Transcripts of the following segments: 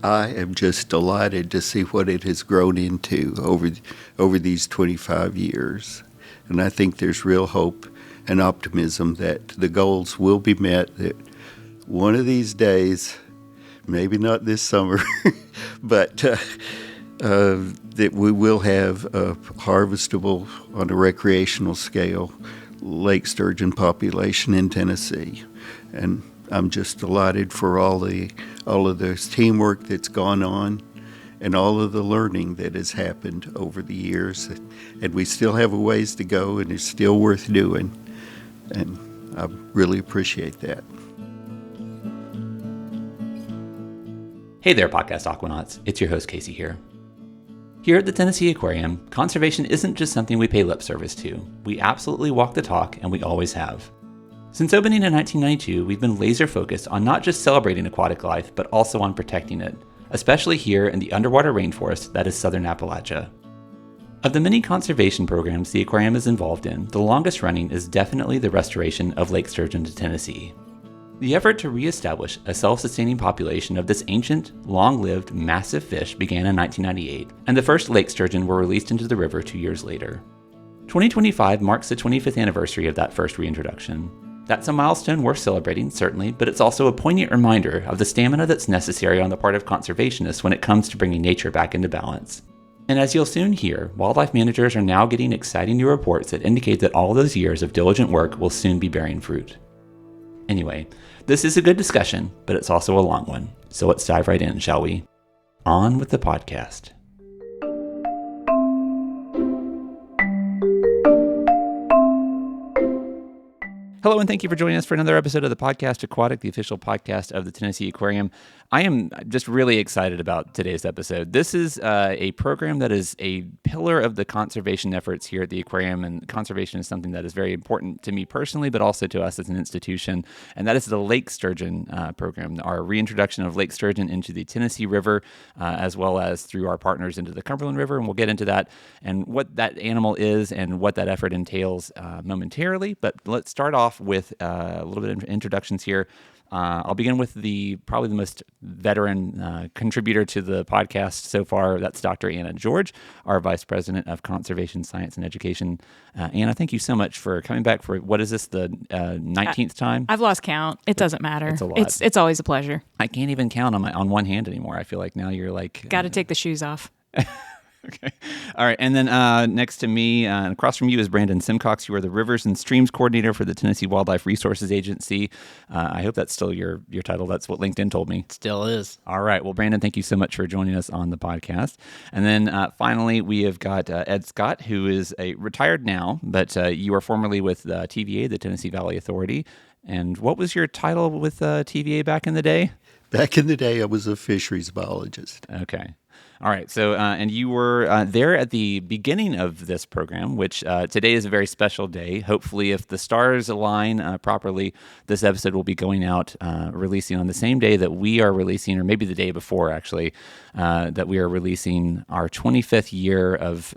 I am just delighted to see what it has grown into over these 25 years. And I think there's real hope and optimism that the goals will be met, that one of these days, maybe not this summer, but that we will have a harvestable, on a recreational scale, Lake Sturgeon population in Tennessee. And I'm just delighted for all of this teamwork that's gone on and all of the learning that has happened over the years. And we still have a ways to go, and it's still worth doing. And I really appreciate that. Hey there, Podcast Aquanauts. It's your host, Casey here. Here at the Tennessee Aquarium, conservation isn't just something we pay lip service to. We absolutely walk the talk, and we always have. Since opening in 1992, we've been laser focused on not just celebrating aquatic life, but also on protecting it, especially here in the underwater rainforest that is southern Appalachia. Of the many conservation programs the aquarium is involved in, the longest running is definitely the restoration of Lake Sturgeon to Tennessee. The effort to reestablish a self-sustaining population of this ancient, long-lived, massive fish began in 1998, and the first lake sturgeon were released into the river 2 years later. 2025 marks the 25th anniversary of that first reintroduction. That's a milestone worth celebrating, certainly, but it's also a poignant reminder of the stamina that's necessary on the part of conservationists when it comes to bringing nature back into balance. And as you'll soon hear, wildlife managers are now getting exciting new reports that indicate that all those years of diligent work will soon be bearing fruit. Anyway, this is a good discussion, but it's also a long one. So let's dive right in, shall we? On with the podcast. Hello, and thank you for joining us for another episode of the Podcast Aquatic, the official podcast of the Tennessee Aquarium. I am just really excited about today's episode. This is a program that is a pillar of the conservation efforts here at the aquarium, and conservation is something that is very important to me personally, but also to us as an institution, and that is the Lake Sturgeon program, our reintroduction of Lake Sturgeon into the Tennessee River, as well as through our partners into the Cumberland River, and we'll get into that and what that animal is and what that effort entails momentarily. But let's start off with a little bit of introductions here. I'll begin with probably the most veteran contributor to the podcast so far. That's Dr. Anna George, our Vice President of Conservation Science and Education. Anna, thank you so much for coming back for, what is this, the 19th time? I've lost count. It doesn't matter. It's a lot. It's always a pleasure. I can't even count on one hand anymore. I feel like now you're like... Got to take the shoes off. Okay. All right. And then next to me, across from you is Brandon Simcox. You are the Rivers and Streams Coordinator for the Tennessee Wildlife Resources Agency. I hope that's still your title. That's what LinkedIn told me. Still is. All right. Well, Brandon, thank you so much for joining us on the podcast. And then finally, we have got Ed Scott, who is retired now, but you are formerly with TVA, the Tennessee Valley Authority. And what was your title with TVA back in the day? Back in the day, I was a fisheries biologist. Okay. All right. So, and you were there at the beginning of this program, which today is a very special day. Hopefully, if the stars align properly, this episode will be going out, releasing on the same day that we are releasing, or maybe the day before, actually, that we are releasing our 25th year of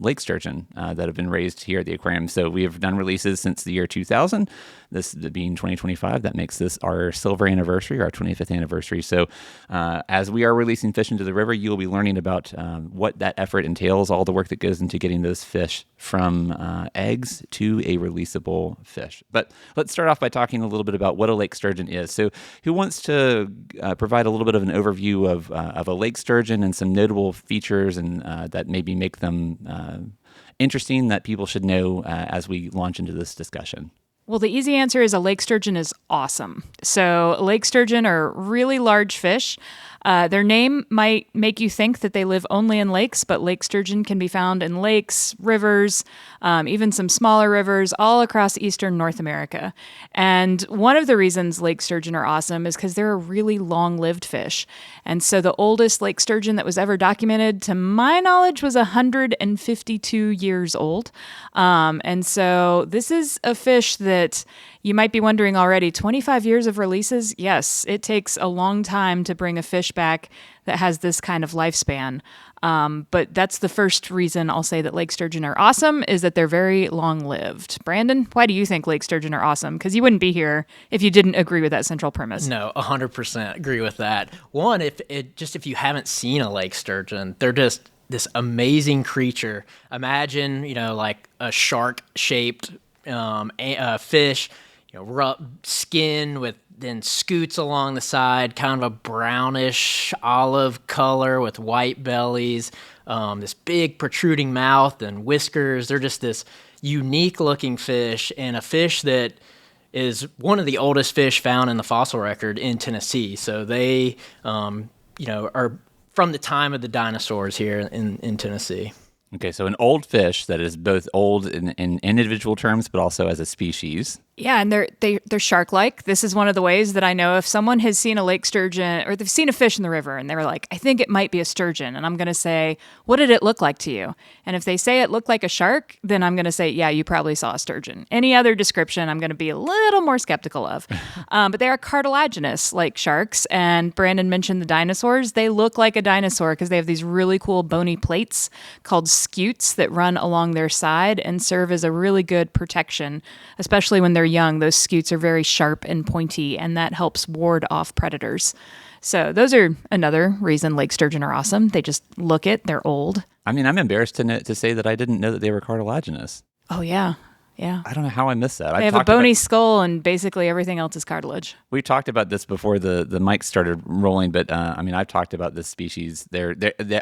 lake sturgeon that have been raised here at the aquarium. So we have done releases since the year 2000. This being 2025, that makes this our silver anniversary, our 25th anniversary. So as we are releasing fish into the river, you will be learning about what that effort entails, all the work that goes into getting those fish from eggs to a releasable fish. But let's start off by talking a little bit about what a lake sturgeon is. So who wants to provide a little bit of an overview of a lake sturgeon and some notable features and that maybe make them interesting that people should know as we launch into this discussion? Well, the easy answer is a lake sturgeon is awesome. So lake sturgeon are really large fish. Their name might make you think that they live only in lakes, but lake sturgeon can be found in lakes, rivers, even some smaller rivers all across eastern North America. And one of the reasons lake sturgeon are awesome is because they're a really long-lived fish. And so the oldest lake sturgeon that was ever documented, to my knowledge, was 152 years old. And so this is a fish that You might be wondering already, 25 years of releases? Yes, it takes a long time to bring a fish back that has this kind of lifespan. But that's the first reason I'll say that lake sturgeon are awesome, is that they're very long-lived. Brandon, why do you think lake sturgeon are awesome? Because you wouldn't be here if you didn't agree with that central premise. No, 100% agree with that. One, if you haven't seen a lake sturgeon, they're just this amazing creature. Imagine, like a shark-shaped fish, rough skin with then scoots along the side, kind of a brownish olive color with white bellies, this big protruding mouth and whiskers. They're just this unique looking fish, and a fish that is one of the oldest fish found in the fossil record in Tennessee. So they, are from the time of the dinosaurs here in Tennessee. Okay, so an old fish that is both old in individual terms, but also as a species. Yeah, and they're shark-like. This is one of the ways that I know if someone has seen a lake sturgeon, or they've seen a fish in the river, and they're like, I think it might be a sturgeon. And I'm going to say, what did it look like to you? And if they say it looked like a shark, then I'm going to say, yeah, you probably saw a sturgeon. Any other description, I'm going to be a little more skeptical of. But they are cartilaginous, like sharks. And Brandon mentioned the dinosaurs. They look like a dinosaur because they have these really cool bony plates called scutes that run along their side and serve as a really good protection, especially when they're young. Those scutes are very sharp and pointy, and that helps ward off predators. So those are another reason lake sturgeon are awesome. They just look it. They're old. I mean, I'm embarrassed to say that I didn't know that they were cartilaginous. Oh, yeah. Yeah. I don't know how I missed that. They have a bony skull, and basically everything else is cartilage. We talked about this before the mics started rolling, but I've talked about this species. They're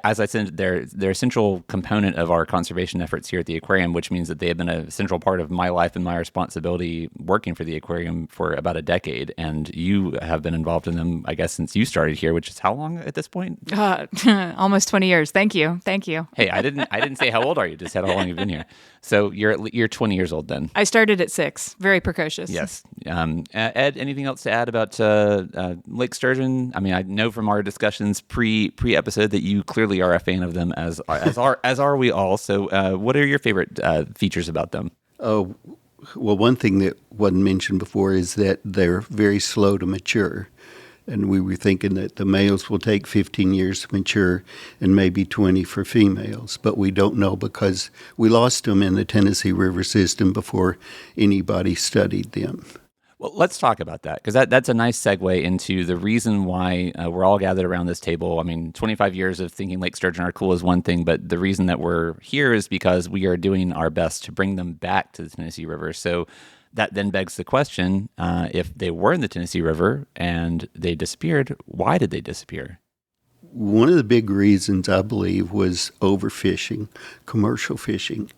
as I said, they're a central component of our conservation efforts here at the aquarium, which means that they have been a central part of my life and my responsibility working for the aquarium for about a decade. And you have been involved in them, I guess, since you started here, which is how long at this point? Almost 20 years. Thank you. Hey, I didn't say how old are you. Just said how long you've been here. So you're 20 years old then. I started at 6. Very precocious. Yes. Ed, anything else to add about Lake Sturgeon? I mean, I know from our discussions pre-episode that you clearly are a fan of them, as are we all. So, what are your favorite features about them? Well, one thing that wasn't mentioned before is that they're very slow to mature. And we were thinking that the males will take 15 years to mature and maybe 20 for females. But we don't know because we lost them in the Tennessee River system before anybody studied them. Well, let's talk about that, because that's a nice segue into the reason why we're all gathered around this table. I mean, 25 years of thinking lake sturgeon are cool is one thing, but the reason that we're here is because we are doing our best to bring them back to the Tennessee River. So that then begs the question, if they were in the Tennessee River and they disappeared, why did they disappear? One of the big reasons, I believe, was overfishing, commercial fishing.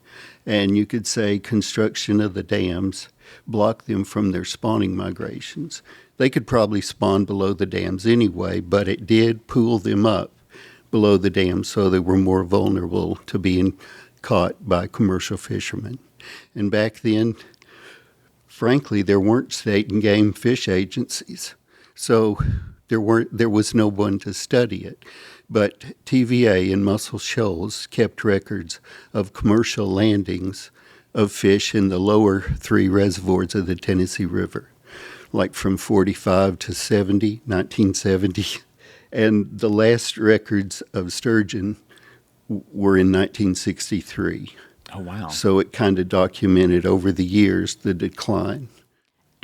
And you could say construction of the dams blocked them from their spawning migrations. They could probably spawn below the dams anyway, but it did pull them up below the dams, so they were more vulnerable to being caught by commercial fishermen. And back then, frankly, there weren't state and game fish agencies, so there was no one to study it. But TVA and Muscle Shoals kept records of commercial landings of fish in the lower 3 reservoirs of the Tennessee River, like from 45 to 1970. And the last records of sturgeon were in 1963. Oh, wow. So it kind of documented over the years the decline.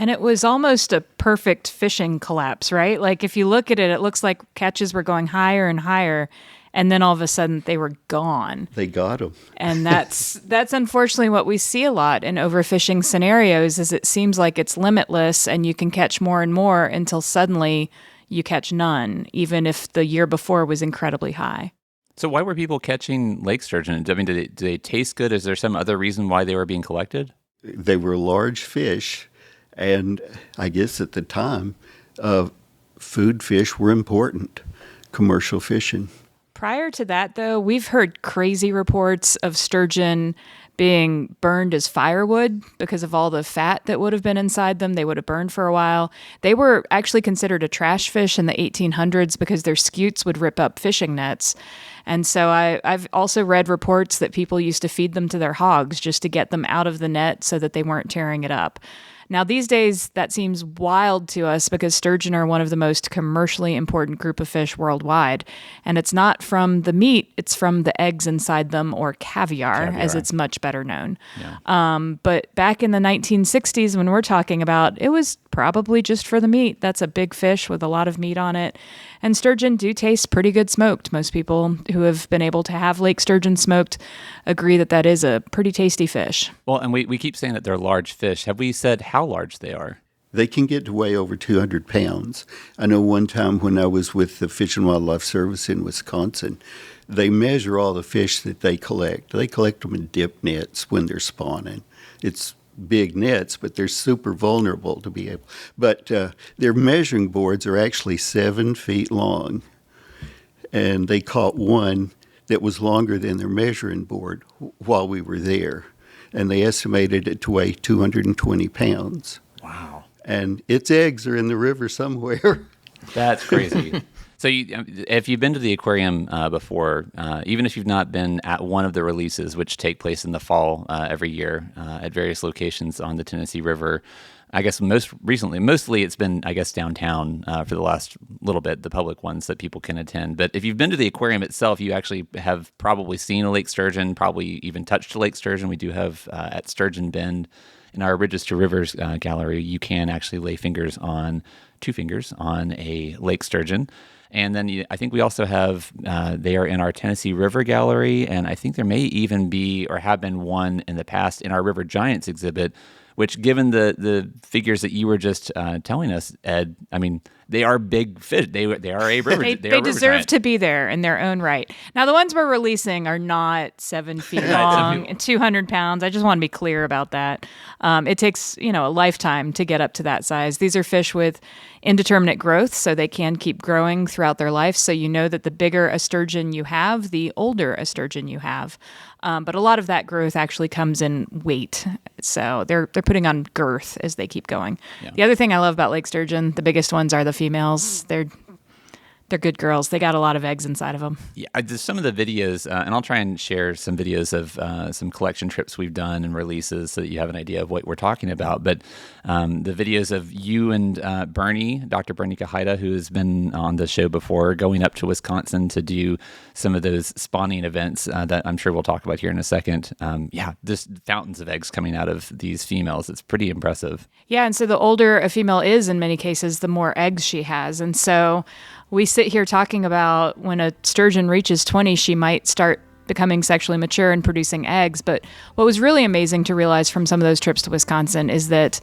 And it was almost a perfect fishing collapse, right? Like if you look at it, it looks like catches were going higher and higher, and then all of a sudden they were gone. They got them. And that's unfortunately what we see a lot in overfishing scenarios, is it seems like it's limitless and you can catch more and more until suddenly you catch none, even if the year before was incredibly high. So why were people catching lake sturgeon? I mean, do they taste good? Is there some other reason why they were being collected? They were large fish, and I guess at the time, food fish were important, commercial fishing. Prior to that, though, we've heard crazy reports of sturgeon being burned as firewood because of all the fat that would have been inside them. They would have burned for a while. They were actually considered a trash fish in the 1800s because their scutes would rip up fishing nets. And so I've also read reports that people used to feed them to their hogs just to get them out of the net so that they weren't tearing it up. Now, these days, that seems wild to us because sturgeon are one of the most commercially important group of fish worldwide. And it's not from the meat, it's from the eggs inside them, or caviar. As it's much better known. Yeah. But back in the 1960s, when we're talking about, it was probably just for the meat. That's a big fish with a lot of meat on it. And sturgeon do taste pretty good smoked. Most people who have been able to have lake sturgeon smoked agree that that is a pretty tasty fish. Well, and we keep saying that they're large fish. Have we said how large they are? They can get to weigh over 200 pounds. I know one time when I was with the Fish and Wildlife Service in Wisconsin, they measure all the fish that they collect. They collect them in dip nets when they're spawning. It's big nets, but they're super vulnerable to be able. But their measuring boards are actually 7 feet long, and they caught one that was longer than their measuring board while we were there, and they estimated it to weigh 220 pounds. Wow. And its eggs are in the river somewhere. That's crazy. So if you've been to the aquarium before, even if you've not been at one of the releases, which take place in the fall every year at various locations on the Tennessee River, I guess mostly it's been, I guess, downtown for the last little bit, the public ones that people can attend. But if you've been to the aquarium itself, you actually have probably seen a lake sturgeon, probably even touched a lake sturgeon. We do have at Sturgeon Bend in our Ridges to Rivers gallery, you can actually lay 2 fingers on a lake sturgeon. And then I think we also have, they are in our Tennessee River Gallery, and I think there may even be, or have been one in the past, in our River Giants exhibit, which given the figures that you were just telling us, Ed, I mean, they are big fish. They are a river. They deserve to be there in their own right. Now, the ones we're releasing are not 7 feet long and 200 pounds. I just want to be clear about that. It takes, a lifetime to get up to that size. These are fish with indeterminate growth, so they can keep growing throughout their life. So you know that the bigger a sturgeon you have, the older a sturgeon you have. But a lot of that growth actually comes in weight. So they're putting on girth as they keep going. Yeah. The other thing I love about lake sturgeon, the biggest ones are the females. They're good girls. They got a lot of eggs inside of them. Yeah, some of the videos, and I'll try and share some videos of some collection trips we've done and releases so that you have an idea of what we're talking about. But the videos of you and Dr. Bernie Kahida, who has been on the show before, going up to Wisconsin to do some of those spawning events that I'm sure we'll talk about here in a second. Just fountains of eggs coming out of these females. It's pretty impressive. Yeah, and so the older a female is, in many cases, the more eggs she has. And so we sit here talking about when a sturgeon reaches 20, she might start becoming sexually mature and producing eggs. But what was really amazing to realize from some of those trips to Wisconsin is that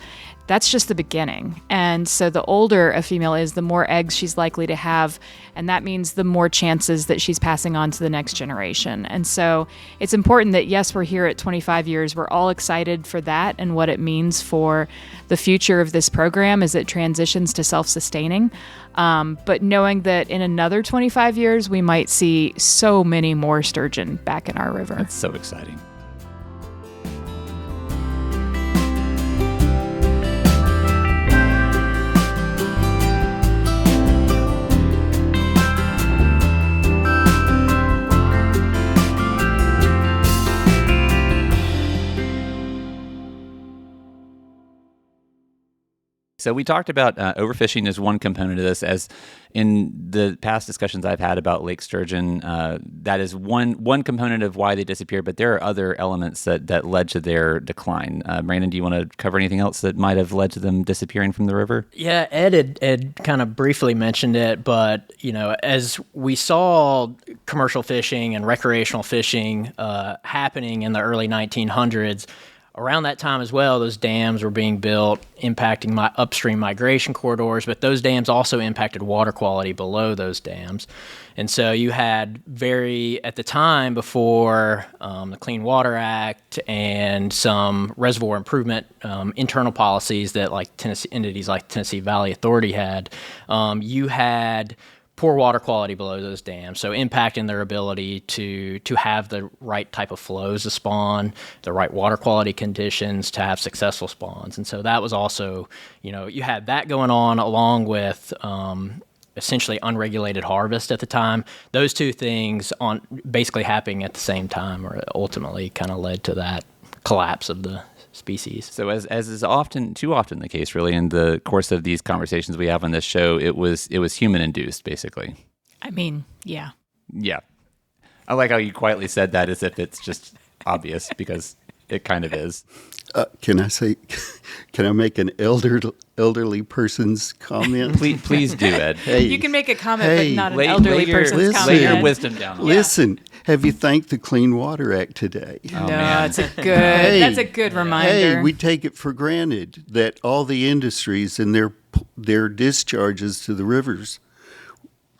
that's just the beginning. And so the older a female is, the more eggs she's likely to have. And that means the more chances that she's passing on to the next generation. And so it's important that, yes, we're here at 25 years. We're all excited for that and what it means for the future of this program as it transitions to self-sustaining. But knowing that in another 25 years, we might see so many more sturgeon back in our river. That's so exciting. So we talked about overfishing as one component of this. As in the past discussions I've had about lake sturgeon, that is one component of why they disappeared, but there are other elements that led to their decline. Brandon, do you want to cover anything else that might have led to them disappearing from the river? Yeah, Ed kind of briefly mentioned it, but as we saw commercial fishing and recreational fishing happening in the early 1900s, around that time as well, those dams were being built, impacting upstream migration corridors, but those dams also impacted water quality below those dams. And so you had at the time before the Clean Water Act and some reservoir improvement internal policies that entities like Tennessee Valley Authority had, you had poor water quality below those dams, so impacting their ability to have the right type of flows to spawn, the right water quality conditions to have successful spawns. And so that was also, you had that going on along with essentially unregulated harvest at the time. Those two things basically happening at the same time, or ultimately kind of led to that collapse of the species. So as is too often the case, really, in the course of these conversations we have on this show, it was human induced, basically. I mean, yeah. Yeah. I like how you quietly said that as if it's just obvious, because it kind of is. Can I make an elderly person's comment? Please do, Ed. Hey, You can make a comment, but not an lay elderly your- person's listen. comment. Lay your wisdom down. on listen, have you thanked the Clean Water Act today? Oh, No, man. it's a good. Hey. That's a good reminder. Hey, we take it for granted that all the industries and their discharges to the rivers,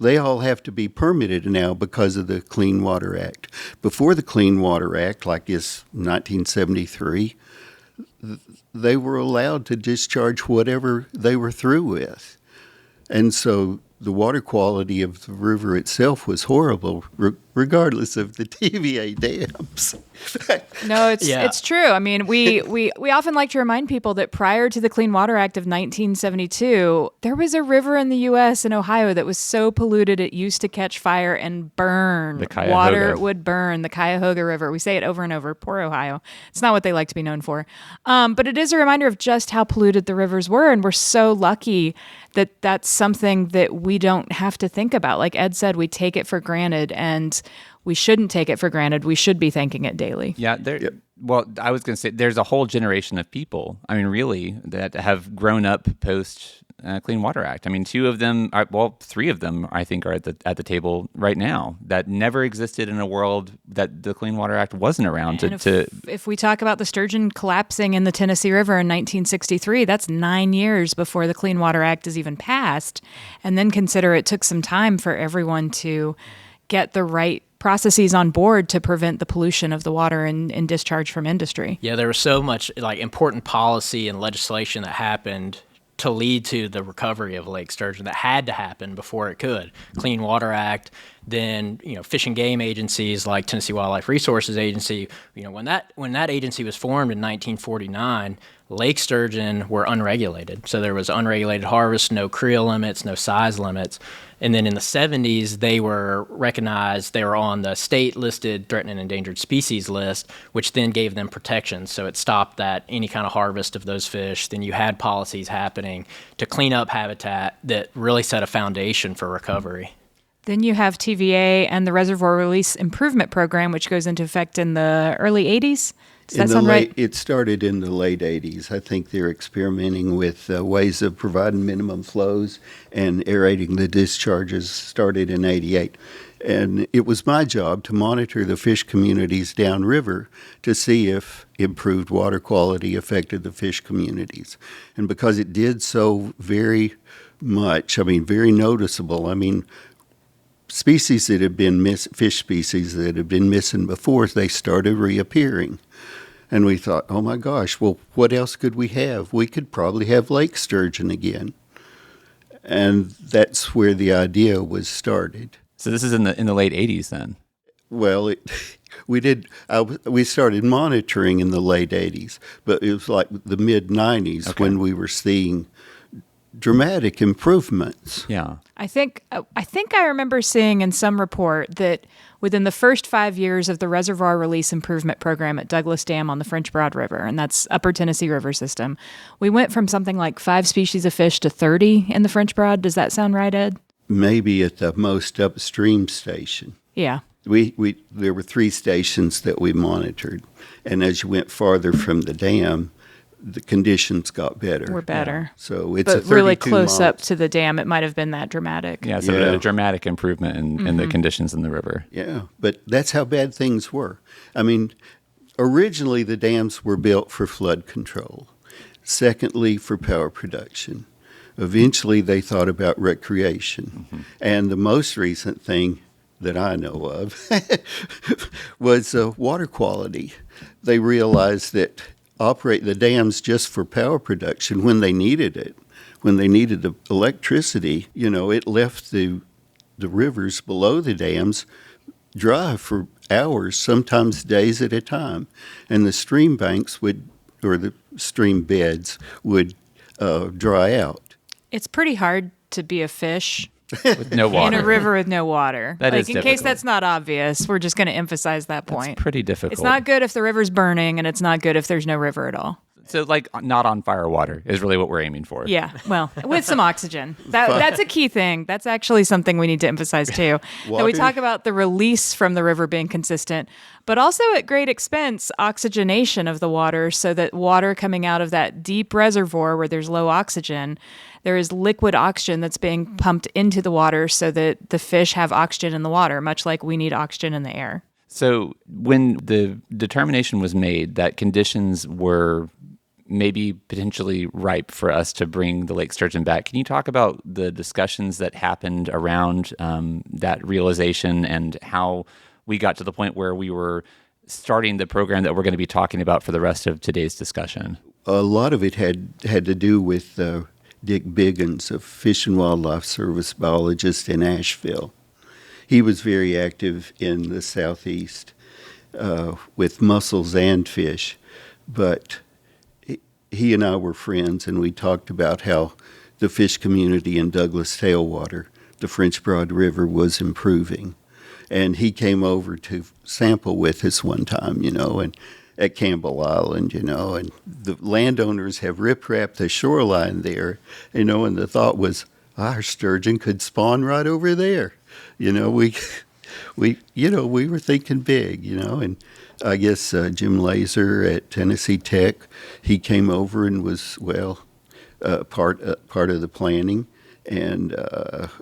they all have to be permitted now because of the Clean Water Act. Before the Clean Water Act, like it's 1973, they were allowed to discharge whatever they were through with. And so the water quality of the river itself was horrible, regardless of the TVA dams. No, it's Yeah. it's true. I mean, we often like to remind people that prior to the Clean Water Act of 1972, there was a river in the U.S. in Ohio that was so polluted it used to catch fire and burn. The Cuyahoga. Water would burn. The Cuyahoga River. We say it over and over. Poor Ohio. It's not what they like to be known for. But it is a reminder of just how polluted the rivers were, and we're so lucky that that's something that we don't have to think about. Like Ed said, we take it for granted, and we shouldn't take it for granted. We should be thanking it daily. Yeah, well, I was going to say there's a whole generation of people, I mean, really, that have grown up post Clean Water Act. I mean, three of them, I think, are at the table right now that never existed in a world that the Clean Water Act wasn't around. If we talk about the sturgeon collapsing in the Tennessee River in 1963, that's 9 years before the Clean Water Act is even passed. And then consider it took some time for everyone to get the right processes on board to prevent the pollution of the water and discharge from industry. Yeah, there was so much like important policy and legislation that happened to lead to the recovery of Lake Sturgeon that had to happen before it could. Clean Water Act, then fish and game agencies like Tennessee Wildlife Resources Agency. When that agency was formed in 1949, Lake sturgeon were unregulated. So there was unregulated harvest, no creel limits, no size limits. And then in the 70s, they were recognized, they were on the state-listed threatened and endangered species list, which then gave them protection. So it stopped any kind of harvest of those fish. Then you had policies happening to clean up habitat that really set a foundation for recovery. Then you have TVA and the Reservoir Release Improvement Program, which goes into effect in the early 80s. Does that sound right? It started in the late 80s. I think they're experimenting with ways of providing minimum flows and aerating the discharges. Started in 88. And it was my job to monitor the fish communities downriver to see if improved water quality affected the fish communities. And because it did so very much, very noticeable, species that have been fish species that have been missing before, they started reappearing. And we thought, oh my gosh, well, what else could we have? We could probably have lake sturgeon again. And that's where the idea was started. So this is in the late 80s then? Well, we started monitoring in the late 80s, but it was like the mid 90s when we were seeing dramatic improvements. Yeah. I think I remember seeing in some report that within the first 5 years of the Reservoir Release Improvement Program at Douglas Dam on the French Broad River, and that's Upper Tennessee River system, we went from something like 5 species of fish to 30 in the French Broad. Does that sound right, Ed? Maybe at the most upstream station. Yeah. There were 3 stations that we monitored, and as you went farther from the dam, the conditions got better. We're better. So it's but a 32 really close mile. up to the dam, it might have been that dramatic. Yeah, so a dramatic improvement in the conditions in the river. Yeah, but that's how bad things were. Originally the dams were built for flood control. Secondly, for power production. Eventually they thought about recreation. Mm-hmm. And the most recent thing that I know of was water quality. They realized that operate the dams just for power production when they needed it. When they needed the electricity, it left the rivers below the dams dry for hours, sometimes days at a time. And the stream banks or the stream beds would dry out. It's pretty hard to be a fish With no water. in a river with no water. That is in case difficult. that's not obvious, we're just going to emphasize that point. It's pretty difficult. It's not good if the river's burning, and it's not good if there's no river at all. So like not on fire water is really what we're aiming for. Yeah, well, with some oxygen. That's a key thing. That's actually something we need to emphasize too. That we talk about the release from the river being consistent, but also at great expense, oxygenation of the water so that water coming out of that deep reservoir where there's low oxygen, there is liquid oxygen that's being pumped into the water so that the fish have oxygen in the water, much like we need oxygen in the air. So when the determination was made that conditions were maybe potentially ripe for us to bring the lake sturgeon back, can you talk about the discussions that happened around that realization and how we got to the point where we were starting the program that we're going to be talking about for the rest of today's discussion? A lot of it had to do with Dick Biggins, a Fish and Wildlife Service biologist in Asheville. He was very active in the southeast with mussels and fish, but he and I were friends, and we talked about how the fish community in Douglas Tailwater, the French Broad River, was improving. And he came over to sample with us one time, and at Campbell Island, and the landowners have rip-rapped the shoreline there, and the thought was, our sturgeon could spawn right over there. We were thinking big, and I guess Jim Laser at Tennessee Tech, he came over and was, part of the planning, and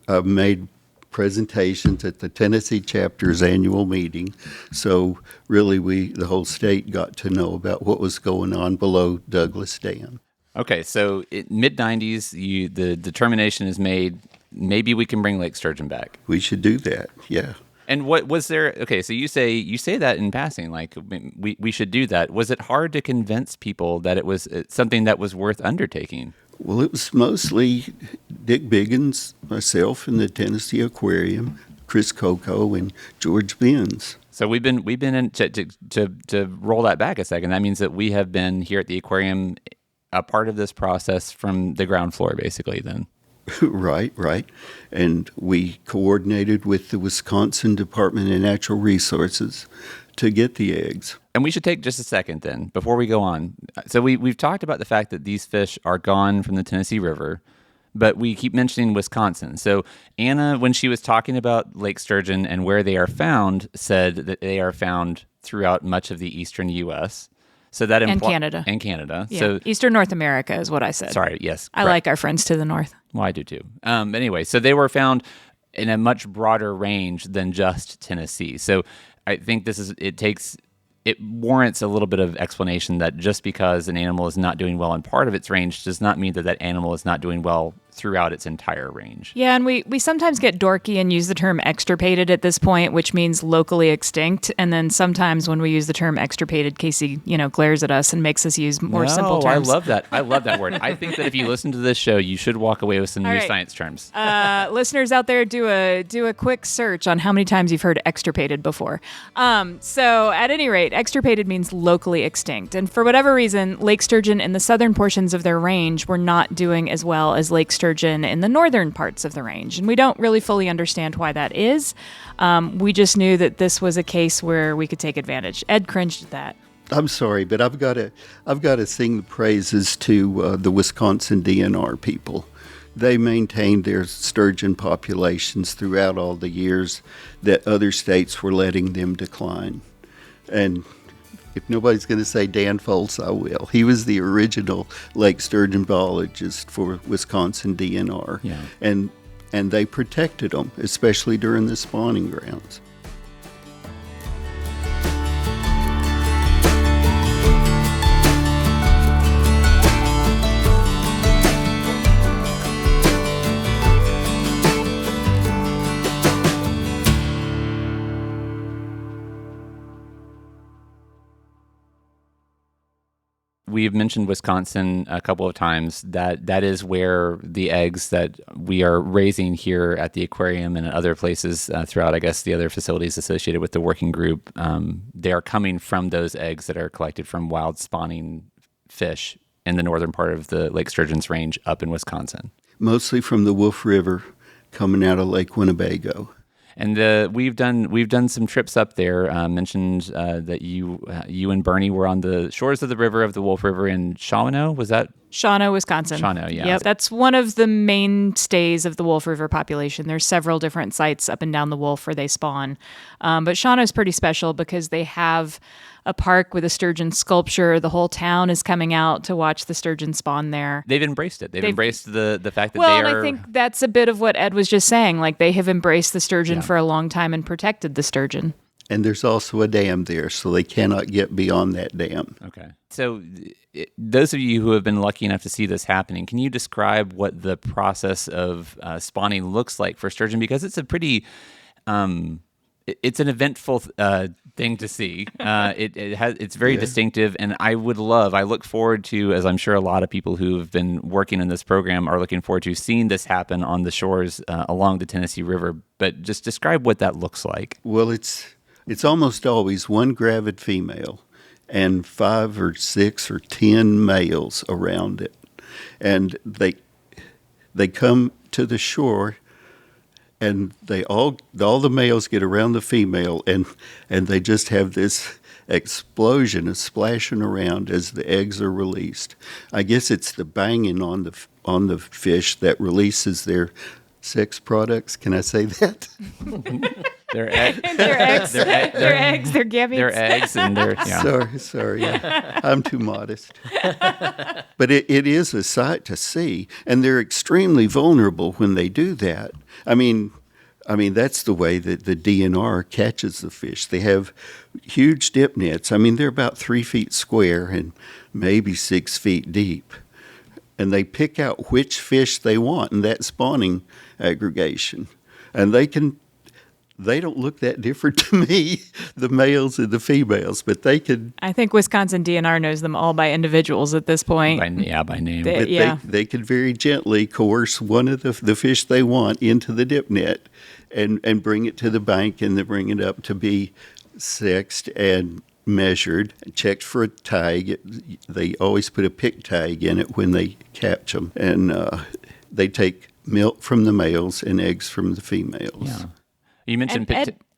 I made presentations at the Tennessee chapter's annual meeting. So really the whole state got to know about what was going on below Douglas Dam. Okay, so in mid-90s, the determination is made, maybe we can bring lake sturgeon back. We should do that, yeah. And what was there? Okay, so you say that in passing, like we should do that. Was it hard to convince people that it was something that was worth undertaking? Well, it was mostly Dick Biggins, myself, and the Tennessee Aquarium, Chris Coco, and George Benz. So we've been in to roll that back a second. That means that we have been here at the aquarium a part of this process from the ground floor, basically. Then. Right. And we coordinated with the Wisconsin Department of Natural Resources to get the eggs. And we should take just a second then, before we go on. So we've talked about the fact that these fish are gone from the Tennessee River, but we keep mentioning Wisconsin. So Anna, when she was talking about lake sturgeon and where they are found, said that they are found throughout much of the eastern U.S., so that and Canada. And Canada. Yeah. So Eastern North America is what I said. Sorry, yes. I like our friends to the north. Well, I do too. Anyway, so they were found in a much broader range than just Tennessee. So I think it warrants a little bit of explanation that just because an animal is not doing well in part of its range does not mean that that animal is not doing well throughout its entire range. Yeah, and we sometimes get dorky and use the term extirpated at this point, which means locally extinct. And then sometimes when we use the term extirpated, Casey, glares at us and makes us use more simple terms. I love that. I love that word. I think that if you listen to this show, you should walk away with some new science terms. Listeners out there, do a quick search on how many times you've heard extirpated before. So at any rate, extirpated means locally extinct. And for whatever reason, lake sturgeon in the southern portions of their range were not doing as well as lake sturgeon in the northern parts of the range. And we don't really fully understand why that is. We just knew that this was a case where we could take advantage. Ed cringed at that. I'm sorry, but I've got to sing the praises to the Wisconsin DNR people. They maintained their sturgeon populations throughout all the years that other states were letting them decline. And if nobody's going to say Dan Foltz, I will. He was the original lake sturgeon biologist for Wisconsin DNR. Yeah. And they protected them, especially during the spawning grounds. We've mentioned Wisconsin a couple of times. That is where the eggs that we are raising here at the aquarium and other places throughout, I guess, the other facilities associated with the working group, they are coming from those eggs that are collected from wild spawning fish in the northern part of the Lake Sturgeon's range up in Wisconsin. Mostly from the Wolf River coming out of Lake Winnebago. And we've done some trips up there. Mentioned that you and Bernie were on the shores of the river, of the Wolf River in Shawano. Was that Shawano, Wisconsin. Shawano? Yeah. Yep. That's one of the mainstays of the Wolf River population. There's several different sites up and down the Wolf where they spawn. But Shawano's pretty special because they have a park with a sturgeon sculpture. The whole town is coming out to watch the sturgeon spawn there. They've embraced it. They've embraced the fact that well, they and are. I think that's a bit of what Ed was just saying. Like, they have embraced the sturgeon for a long time and protected the sturgeon. And there's also a dam there, so they cannot get beyond that dam. Okay. So those of you who have been lucky enough to see this happening, can you describe what the process of spawning looks like for sturgeon? Because it's a pretty, it's an eventful thing to see. It's very distinctive, and I look forward to, as I'm sure a lot of people who have been working in this program are looking forward to, seeing this happen on the shores along the Tennessee River. But just describe what that looks like. Well, it's almost always one gravid female and 5 or 6 or 10 males around it. And they come to the shore, and all the males get around the female, and they just have this explosion of splashing around as the eggs are released. I guess it's the banging on the fish that releases their sex products. Can I say that? Their eggs. Their eggs, their gametes. Their eggs and their Sorry. I'm too modest. But it is a sight to see, and they're extremely vulnerable when they do that. I mean, that's the way that the DNR catches the fish. They have huge dip nets. I mean, they're about 3 feet square and maybe 6 feet deep. And they pick out which fish they want in that spawning aggregation. And they don't look that different to me, the males and the females, but they can. I think Wisconsin DNR knows them all by individuals at this point. by name. They can very gently coerce one of the fish they want into the dip net and bring it to the bank, and then bring it up to be sexed and measured, checked for a tag. They always put a pick tag in it when they catch them, and they take milk from the males and eggs from the females. Yeah. You mentioned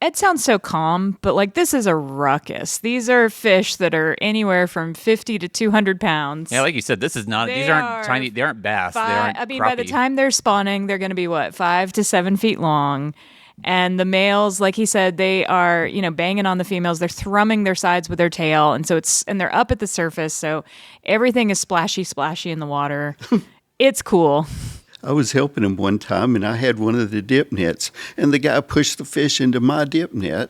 Ed sounds so calm, but like, this is a ruckus. These are fish that are anywhere from 50 to 200 pounds. Yeah, like you said, these aren't tiny. They aren't bass. They aren't by the crappie. time they're spawning, they're going to be 5 to 7 feet long. And the males, like he said, they are, banging on the females. They're thrumming their sides with their tail. And they're up at the surface. So everything is splashy in the water. It's cool. I was helping him one time, and I had one of the dip nets, and the guy pushed the fish into my dip net.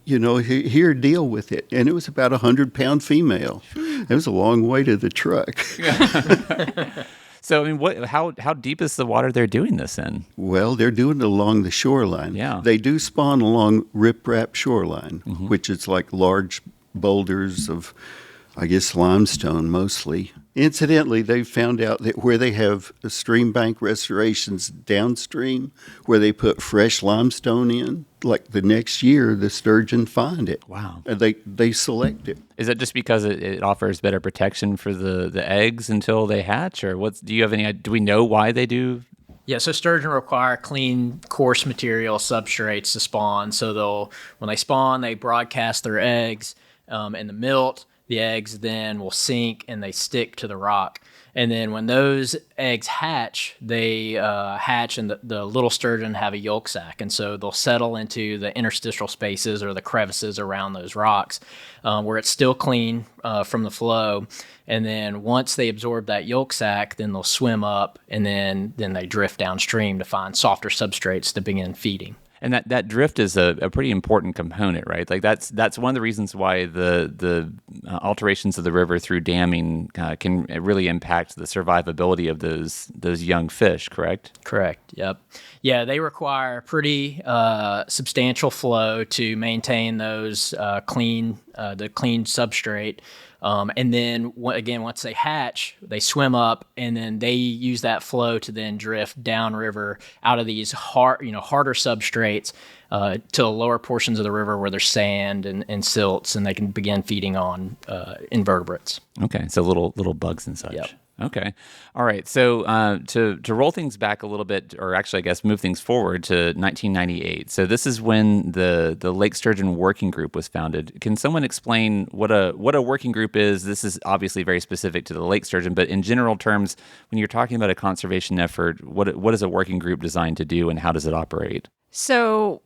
Here, deal with it. And it was about 100-pound female. It was a long way to the truck. So, I mean, how deep is the water they're doing this in? Well, they're doing it along the shoreline. Yeah. They do spawn along riprap shoreline, which is like large boulders of, I guess, limestone mostly. Incidentally, they found out that where they have stream bank restorations downstream, where they put fresh limestone in, like the next year, the sturgeon find it. Wow. And they select it. Is that just because it offers better protection for the eggs until they hatch, or do we know why they do? Yeah, so sturgeon require clean, coarse material substrates to spawn. So when they spawn, they broadcast their eggs in the milt. The eggs then will sink and they stick to the rock. And then when those eggs hatch, they hatch, and the little sturgeon have a yolk sac. And so they'll settle into the interstitial spaces or the crevices around those rocks where it's still clean from the flow. And then once they absorb that yolk sac, then they'll swim up, and then they drift downstream to find softer substrates to begin feeding. And that drift is a pretty important component, right? Like that's one of the reasons why the alterations of the river through damming can really impact the survivability of those young fish. Correct? Correct. Yep. Yeah, they require pretty substantial flow to maintain those the clean substrate. And then again, once they hatch, they swim up, and then they use that flow to then drift downriver out of these harder substrates to the lower portions of the river where there's sand and silts, and they can begin feeding on invertebrates. Okay, so little bugs and such. Yep. Okay. All right. So to roll things back a little bit, or actually, I guess, move things forward to 1998. So this is when the Lake Sturgeon Working Group was founded. Can someone explain what a working group is? This is obviously very specific to the Lake Sturgeon, but in general terms, when you're talking about a conservation effort, what is a working group designed to do, and how does it operate? So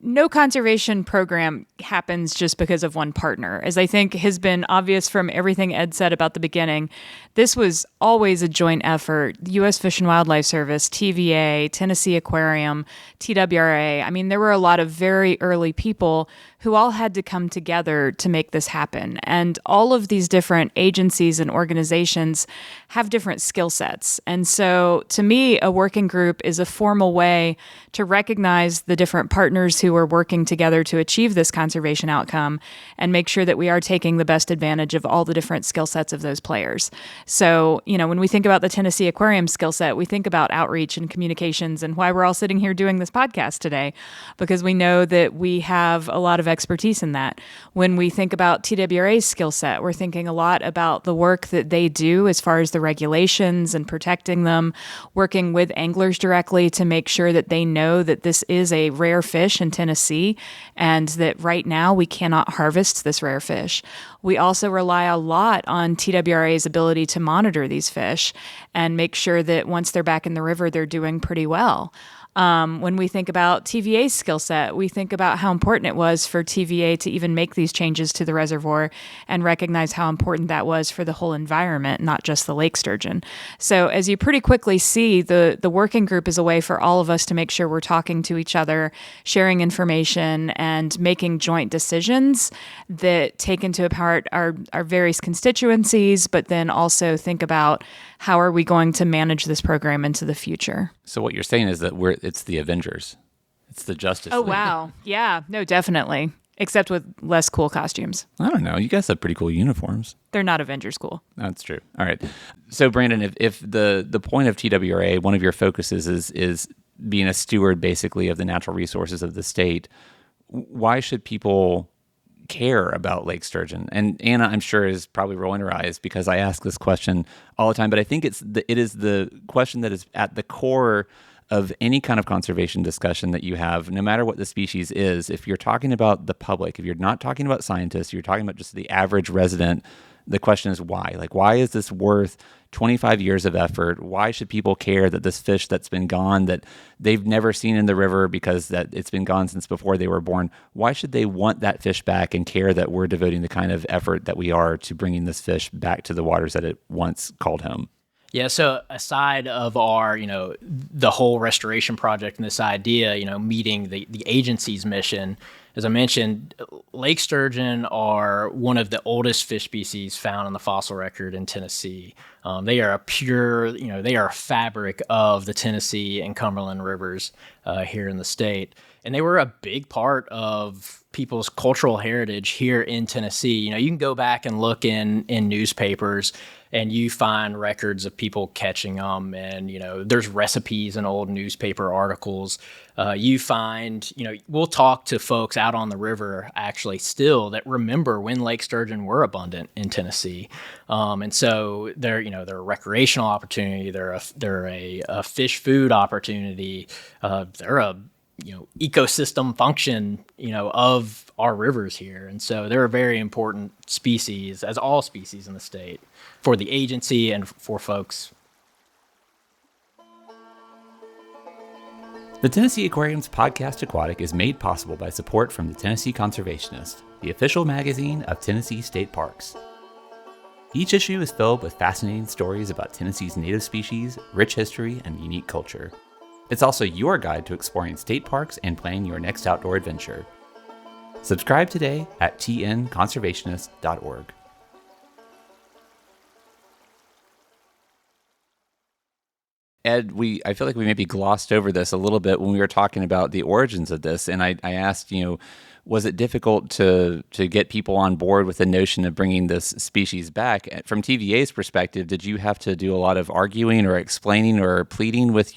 no conservation program happens just because of one partner. As I think has been obvious from everything Ed said about the beginning, this was always a joint effort. The U.S. Fish and Wildlife Service, TVA, Tennessee Aquarium, TWRA. I mean, there were a lot of very early people who all had to come together to make this happen. And all of these different agencies and organizations have different skill sets. And so to me, a working group is a formal way to recognize the different partners who are working together to achieve this conservation outcome and make sure that we are taking the best advantage of all the different skill sets of those players. So, when we think about the Tennessee Aquarium skill set, we think about outreach and communications and why we're all sitting here doing this podcast today, because we know that we have a lot of expertise in that. When we think about TWRA's skill set, we're thinking a lot about the work that they do as far as the regulations and protecting them, working with anglers directly to make sure that they know that this is a rare fish in Tennessee and that right now we cannot harvest this rare fish. We also rely a lot on TWRA's ability to monitor these fish and make sure that once they're back in the river, they're doing pretty well. When we think about TVA's skill set, we think about how important it was for TVA to even make these changes to the reservoir and recognize how important that was for the whole environment, not just the lake sturgeon. So as you pretty quickly see, the working group is a way for all of us to make sure we're talking to each other, sharing information, and making joint decisions that take into account our various constituencies, but then also think about how are we going to manage this program into the future. So what you're saying is that it's the Avengers. It's the Justice League. Oh, wow. Yeah, no, definitely. Except with less cool costumes. I don't know. You guys have pretty cool uniforms. They're not Avengers cool. That's true. All right. So, Brandon, if the point of TWRA, one of your focuses is being a steward, basically, of the natural resources of the state, why should people care about Lake Sturgeon? And Anna, I'm sure, is probably rolling her eyes because I ask this question all the time, but I think it is the question that is at the core of any kind of conservation discussion that you have, no matter what the species is. If you're talking about the public, if you're not talking about scientists, you're talking about just the average resident, the question is why? Like, why is this worth 25 years of effort? Why should people care that this fish that's been gone, that they've never seen in the river because that it's been gone since before they were born, why should they want that fish back and care that we're devoting the kind of effort that we are to bringing this fish back to the waters that it once called home? Yeah, so aside of our, the whole restoration project and this idea, meeting the agency's mission, as I mentioned, lake sturgeon are one of the oldest fish species found in the fossil record in Tennessee. They are a pure, they are a fabric of the Tennessee and Cumberland rivers here in the state. And they were a big part of people's cultural heritage here in Tennessee. You can go back and look in newspapers and you find records of people catching them, and there's recipes in old newspaper articles. You find, we'll talk to folks out on the river actually still that remember when lake sturgeon were abundant in Tennessee, and so they're a recreational opportunity. They're a fish food opportunity. They're a ecosystem function, of our rivers here. And so they're a very important species, as all species in the state, for the agency and for folks. The Tennessee Aquarium's podcast Aquatic is made possible by support from the Tennessee Conservationist, the official magazine of Tennessee State Parks. Each issue is filled with fascinating stories about Tennessee's native species, rich history, and unique culture. It's also your guide to exploring state parks and planning your next outdoor adventure. Subscribe today at tnconservationist.org. Ed, I feel like we maybe glossed over this a little bit when we were talking about the origins of this, and I asked, was it difficult to get people on board with the notion of bringing this species back? From TVA's perspective, did you have to do a lot of arguing or explaining or pleading with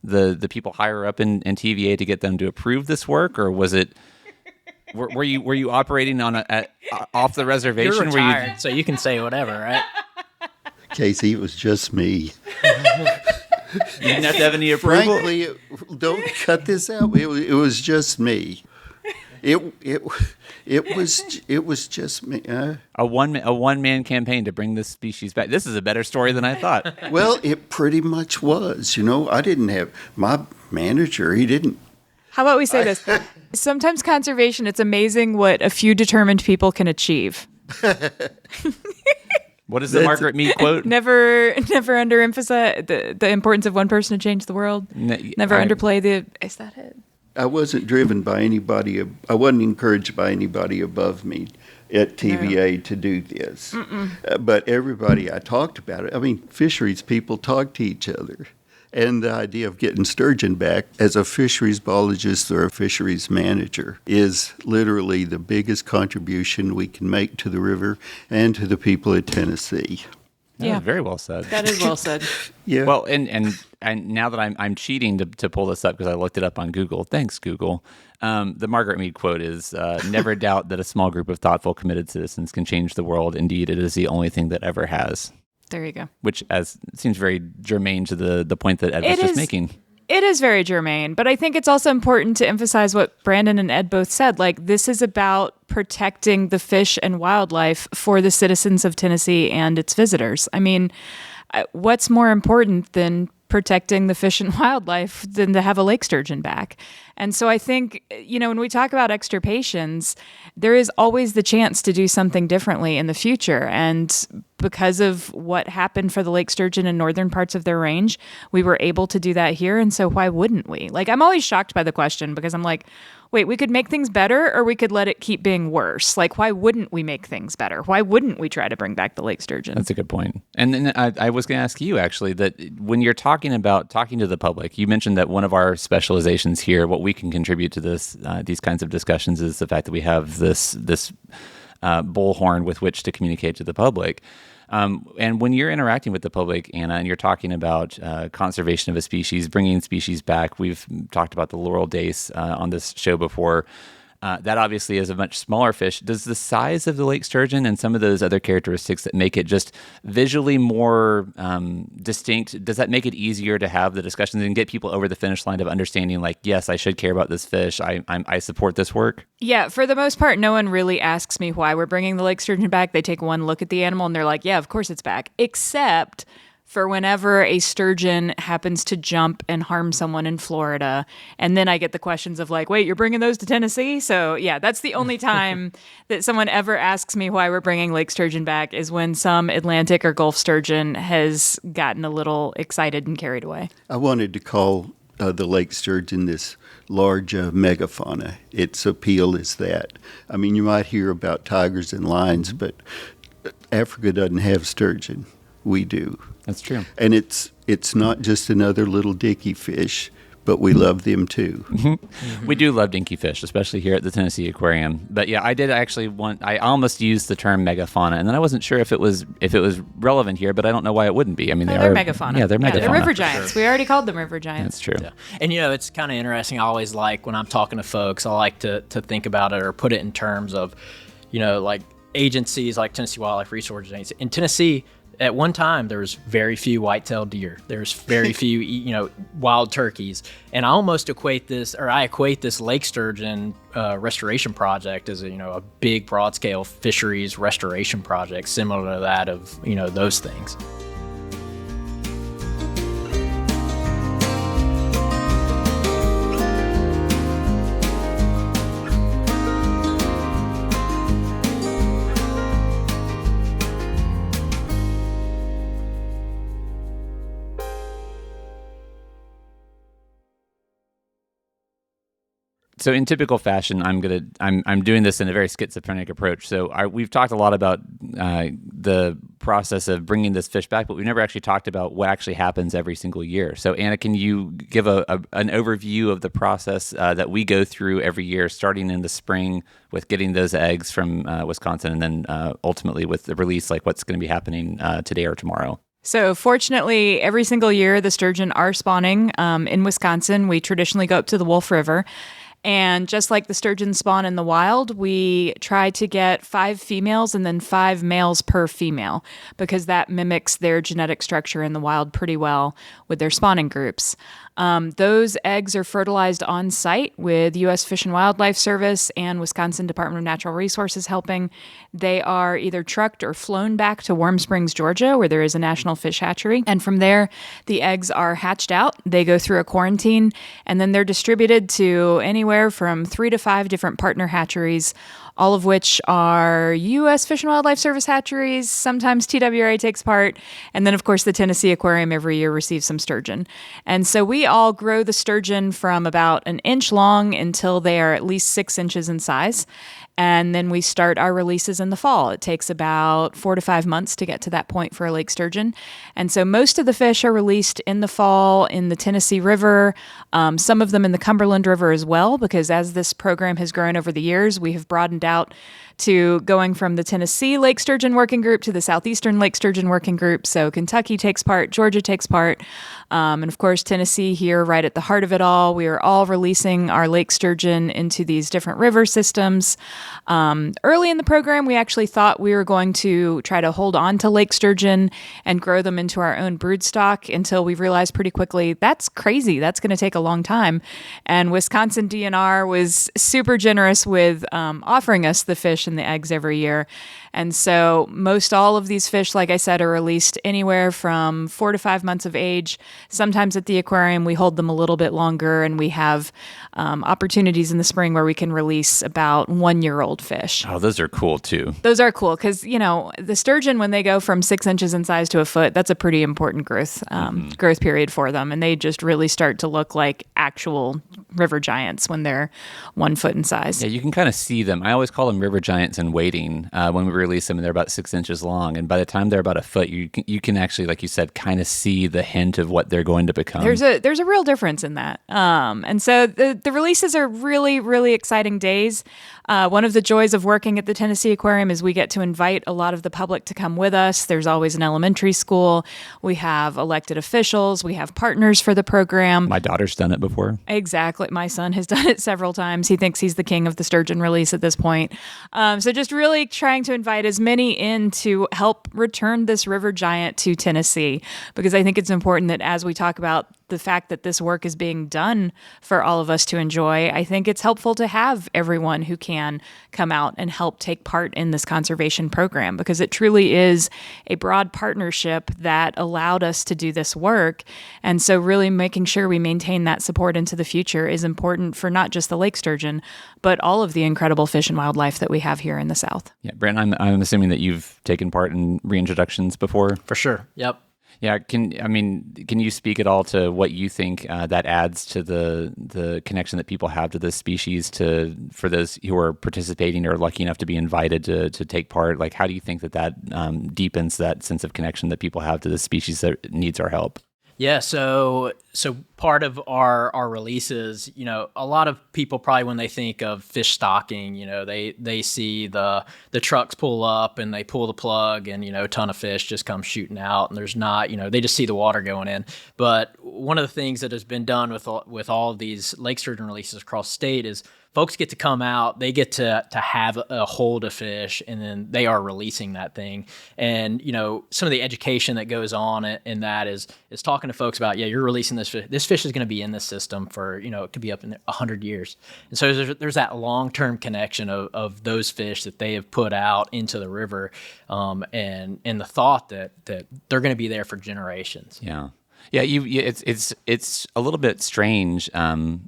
the people higher up in TVA to get them to approve this work, or was it? Were you operating on off the reservation? You're retired, so you can say whatever, right? Casey, it was just me. You didn't have to have any approval. Frankly, don't cut this out. It was just me. It was just me. A one man campaign to bring this species back. This is a better story than I thought. Well, it pretty much was. You know, I didn't have my manager. He didn't. How about we say this? Sometimes conservation, it's amazing what a few determined people can achieve. What is the Margaret Mead quote? Never underemphasize the importance of one person to change the world. Never underplay the. Is that it? I wasn't driven by anybody. I wasn't encouraged by anybody above me at TVA to do this. But everybody I talked about it. I mean, fisheries people talk to each other. And the idea of getting sturgeon back as a fisheries biologist or a fisheries manager is literally the biggest contribution we can make to the river and to the people of Tennessee. Yeah, very well said. That is well said. Yeah. Well, and now that I'm cheating to pull this up because I looked it up on Google. Thanks, Google. The Margaret Mead quote is, "Never doubt that a small group of thoughtful, committed citizens can change the world. Indeed, it is the only thing that ever has." There you go. Which seems very germane to the point that Ed was just making. It is very germane, but I think it's also important to emphasize what Brandon and Ed both said. Like, this is about protecting the fish and wildlife for the citizens of Tennessee and its visitors. I mean, what's more important than protecting the fish and wildlife than to have a lake sturgeon back? And so I think, when we talk about extirpations, there is always the chance to do something differently in the future. And because of what happened for the lake sturgeon in northern parts of their range, we were able to do that here. And so why wouldn't we? Like, I'm always shocked by the question because I'm like, wait, we could make things better or we could let it keep being worse. Like, why wouldn't we make things better? Why wouldn't we try to bring back the lake sturgeon? That's a good point. And then I was going to ask you, actually, that when you're talking to the public, you mentioned that one of our specializations here, what we can contribute to these kinds of discussions is the fact that we have this bullhorn with which to communicate to the public. And when you're interacting with the public, Anna, and you're talking about conservation of a species, bringing species back, we've talked about the laurel dace on this show before. That obviously is a much smaller fish. Does the size of the lake sturgeon and some of those other characteristics that make it just visually more distinct, does that make it easier to have the discussions and get people over the finish line of understanding, like, yes, I should care about this fish. I support this work? Yeah, for the most part, no one really asks me why we're bringing the lake sturgeon back. They take one look at the animal and they're like, yeah, of course it's back. Except for whenever a sturgeon happens to jump and harm someone in Florida. And then I get the questions of like, wait, you're bringing those to Tennessee? So yeah, that's the only time that someone ever asks me why we're bringing lake sturgeon back is when some Atlantic or Gulf sturgeon has gotten a little excited and carried away. I wanted to call the lake sturgeon this large megafauna. Its appeal is that. I mean, you might hear about tigers and lions, but Africa doesn't have sturgeon. We do. That's true. And it's not just another little dinky fish, but we love them too. We do love dinky fish, especially here at the Tennessee Aquarium. But yeah, I did actually I almost used the term megafauna, and then I wasn't sure if it was relevant here, but I don't know why it wouldn't be. I mean, they're megafauna. Yeah, they're megafauna. They're river giants. Sure. We already called them river giants. That's true. Yeah. And it's kind of interesting. I always like when I'm talking to folks, I like to think about it or put it in terms of, like agencies like Tennessee Wildlife Resources Agency. In Tennessee, at one time, there was very few white-tailed deer. There's very few, wild turkeys. And I almost equate this lake sturgeon restoration project as a big, broad-scale fisheries restoration project, similar to that of, those things. So in typical fashion, I'm doing this in a very schizophrenic approach. So we've talked a lot about the process of bringing this fish back, but we've never actually talked about what actually happens every single year. So Anna, can you give an overview of the process that we go through every year, starting in the spring with getting those eggs from Wisconsin, and then ultimately with the release, like what's going to be happening today or tomorrow? So fortunately, every single year, the sturgeon are spawning in Wisconsin. We traditionally go up to the Wolf River. And just like the sturgeon spawn in the wild, we try to get 5 females and then 5 males per female because that mimics their genetic structure in the wild pretty well with their spawning groups. Those eggs are fertilized on site with U.S. Fish and Wildlife Service and Wisconsin Department of Natural Resources helping. They are either trucked or flown back to Warm Springs, Georgia, where there is a national fish hatchery. And from there, the eggs are hatched out. They go through a quarantine, and then they're distributed to anywhere from 3 to 5 different partner hatcheries, all of which are U.S. Fish and Wildlife Service hatcheries. Sometimes TWRA takes part. And then, of course, the Tennessee Aquarium every year receives some sturgeon. And so we all grow the sturgeon from about an inch long until they are at least 6 inches in size. And then we start our releases in the fall. It takes about 4 to 5 months to get to that point for a lake sturgeon. And so most of the fish are released in the fall in the Tennessee River, some of them in the Cumberland River as well, because as this program has grown over the years, we have broadened out to going from the Tennessee Lake Sturgeon Working Group to the Southeastern Lake Sturgeon Working Group. So Kentucky takes part, Georgia takes part, and of course Tennessee here right at the heart of it all. We are all releasing our lake sturgeon into these different river systems. Early in the program, we actually thought we were going to try to hold on to lake sturgeon and grow them into our own brood stock until we realized pretty quickly that's crazy. That's going to take a long time. And Wisconsin DNR was super generous with offering us the fish and the eggs every year. And so most all of these fish, like I said, are released anywhere from 4 to 5 months of age. Sometimes at the aquarium, we hold them a little bit longer, and we have opportunities in the spring where we can release about 1-year-old fish. Oh, those are cool too. Those are cool because, the sturgeon, when they go from 6 inches in size to a foot, that's a pretty important growth period for them. And they just really start to look like actual river giants when they're 1 foot in size. Yeah, you can kind of see them. I always call them river giants in waiting when we release them, and they're about 6 inches long. And by the time they're about a foot, you can actually, like you said, kind of see the hint of what they're going to become. There's a real difference in that. And so the releases are really, really exciting days. One of the joys of working at the Tennessee Aquarium is we get to invite a lot of the public to come with us. There's always an elementary school. We have elected officials. We have partners for the program. My daughter's done it before. Exactly. My son has done it several times. He thinks he's the king of the sturgeon release at this point. So just really trying to invite as many in to help return this river giant to Tennessee, because I think it's important that as we talk about the fact that this work is being done for all of us to enjoy, I think it's helpful to have everyone who can come out and help take part in this conservation program, because it truly is a broad partnership that allowed us to do this work. And so really making sure we maintain that support into the future is important for not just the lake sturgeon, but all of the incredible fish and wildlife that we have here in the South. Yeah, Brent, I'm assuming that you've taken part in reintroductions before? For sure. Yep. Yeah, can you speak at all to what you think that adds to the connection that people have to this species, for those who are participating or lucky enough to be invited to take part? Like, how do you think that deepens that sense of connection that people have to this species that needs our help? Yeah, so part of our releases, a lot of people probably when they think of fish stocking, they see the trucks pull up and they pull the plug and, a ton of fish just come shooting out, and there's not, they just see the water going in. But one of the things that has been done with all of these lake sturgeon releases across the state is folks get to come out, they get to have a hold of fish, and then they are releasing that thing. And, some of the education that goes on in that is talking to folks about, you're releasing this fish. This fish is going to be in this system for, it could be up in 100 years. And so there's that long-term connection of those fish that they have put out into the river, and the thought that they're going to be there for generations. Yeah. Yeah, it's a little bit strange,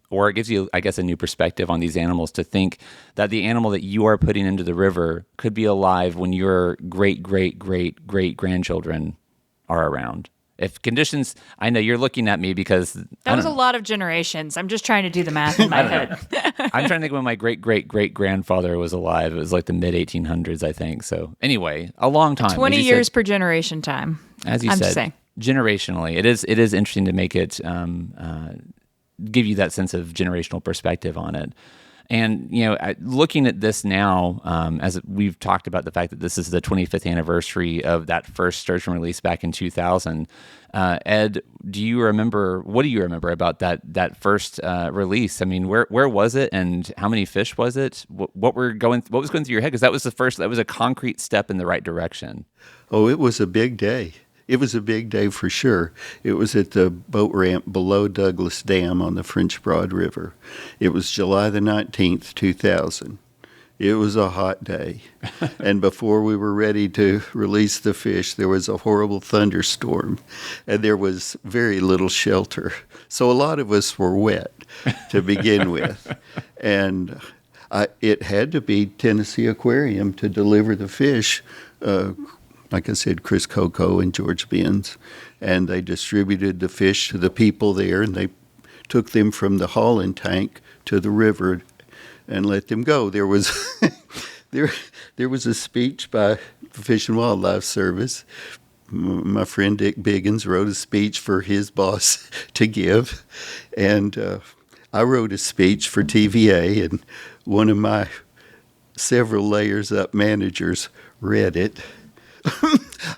or it gives you, I guess, a new perspective on these animals to think that the animal that you are putting into the river could be alive when your great-great-great-great-grandchildren are around. If conditions, I know you're looking at me because that was a lot of generations. I'm just trying to do the math in my head. I'm trying to think when my great-great-great-grandfather was alive. It was like the mid-1800s, I think. So anyway, a long time. 20 years per generation time. As you I'm said. just saying. Generationally, it is interesting to make it give you that sense of generational perspective on it. And, looking at this now, as we've talked about the fact that this is the 25th anniversary of that first sturgeon release back in 2000, Ed, what do you remember about that first release? I mean, where was it, and how many fish was it? What was going through your head? Because that was a concrete step in the right direction. Oh, it was a big day. It was a big day for sure. It was at the boat ramp below Douglas Dam on the French Broad River. It was July the 19th, 2000. It was a hot day. And before we were ready to release the fish, there was a horrible thunderstorm, and there was very little shelter. So a lot of us were wet to begin with. And it had to be Tennessee Aquarium to deliver the fish. Like I said, Chris Coco and George Benz, and they distributed the fish to the people there, and they took them from the hauling tank to the river and let them go. There was there was a speech by the Fish and Wildlife Service. My friend Dick Biggins wrote a speech for his boss to give, and I wrote a speech for TVA, and one of my several layers up managers read it.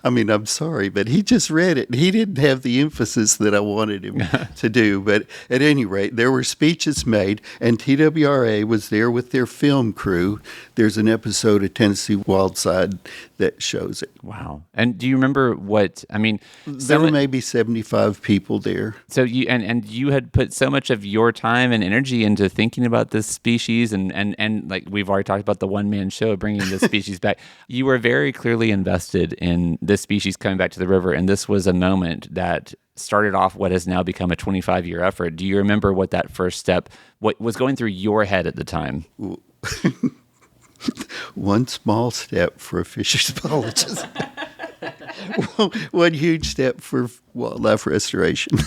I mean, I'm sorry, but he just read it. He didn't have the emphasis that I wanted him to do. But at any rate, there were speeches made, and TWRA was there with their film crew. There's an episode of Tennessee Wildside that shows it. Wow. And do you remember there were maybe 75 people there. So you had put so much of your time and energy into thinking about this species, and like we've already talked about the one-man show bringing this species back. You were very clearly invested in this species coming back to the river, and this was a moment that started off what has now become a 25-year effort. Do you remember what that first step, what was going through your head at the time? One small step for a fisheries biologist. One huge step for wildlife restoration.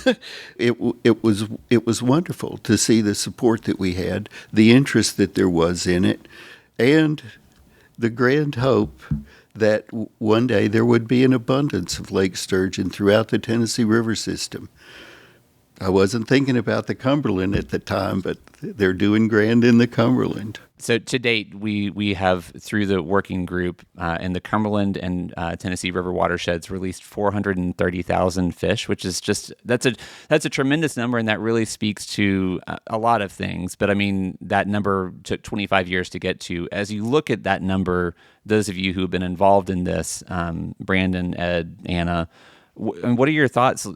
It was wonderful to see the support that we had, the interest that there was in it, and the grand hope that one day there would be an abundance of lake sturgeon throughout the Tennessee River system. I wasn't thinking about the Cumberland at the time, but they're doing grand in the Cumberland. So to date, we have, through the working group in the Cumberland and Tennessee River watersheds, released 430,000 fish, which is that's a tremendous number, and that really speaks to a lot of things. But I mean, that number took 25 years to get to. As you look at that number, those of you who have been involved in this, Brandon, Ed, Anna, and what are your thoughts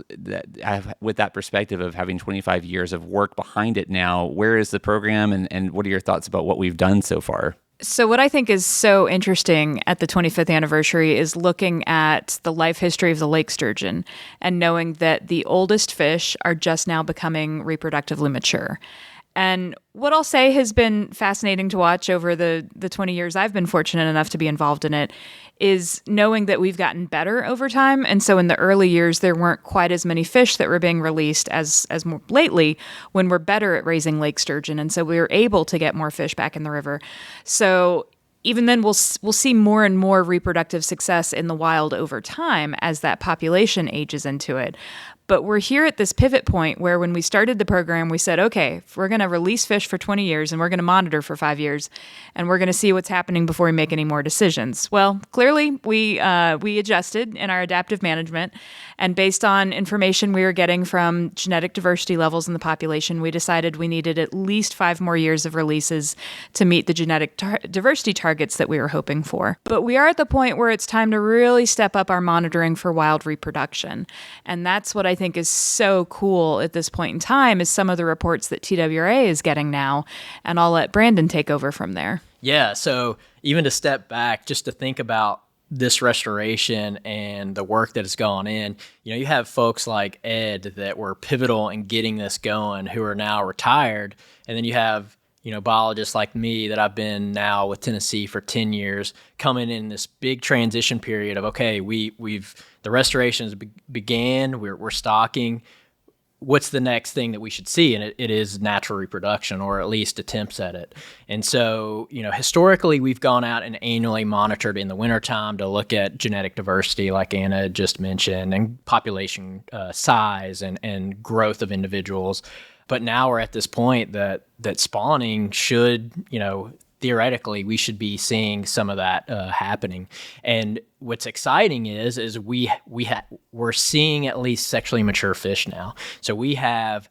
with that perspective of having 25 years of work behind it now? Where is the program, and what are your thoughts about what we've done so far? So what I think is so interesting at the 25th anniversary is looking at the life history of the lake sturgeon and knowing that the oldest fish are just now becoming reproductively mature. And what I'll say has been fascinating to watch over the 20 years I've been fortunate enough to be involved in it is knowing that we've gotten better over time. And so in the early years, there weren't quite as many fish that were being released as more lately when we're better at raising lake sturgeon. And so we were able to get more fish back in the river. So even then, we'll see more and more reproductive success in the wild over time as that population ages into it. But we're here at this pivot point where when we started the program, we said, okay, we're going to release fish for 20 years and we're going to monitor for 5 years and we're going to see what's happening before we make any more decisions. Well, clearly we adjusted in our adaptive management, and based on information we were getting from genetic diversity levels in the population, we decided we needed at least 5 more years of releases to meet the genetic diversity targets that we were hoping for. But we are at the point where it's time to really step up our monitoring for wild reproduction. And that's what I think is so cool at this point in time is some of the reports that TWRA is getting now. And I'll let Brandon take over from there. Yeah, so even to step back, just to think about this restoration and the work that has gone in, you have folks like Ed that were pivotal in getting this going who are now retired. And then you have biologists like me that I've been now with Tennessee for 10 years coming in this big transition period of, okay, the restorations began, we're stocking. What's the next thing that we should see? And it is natural reproduction, or at least attempts at it. And so, historically, we've gone out and annually monitored in the wintertime to look at genetic diversity, like Anna just mentioned, and population size and growth of individuals. But now we're at this point that spawning should, theoretically, we should be seeing some of that happening. And what's exciting is we're seeing at least sexually mature fish now. So we have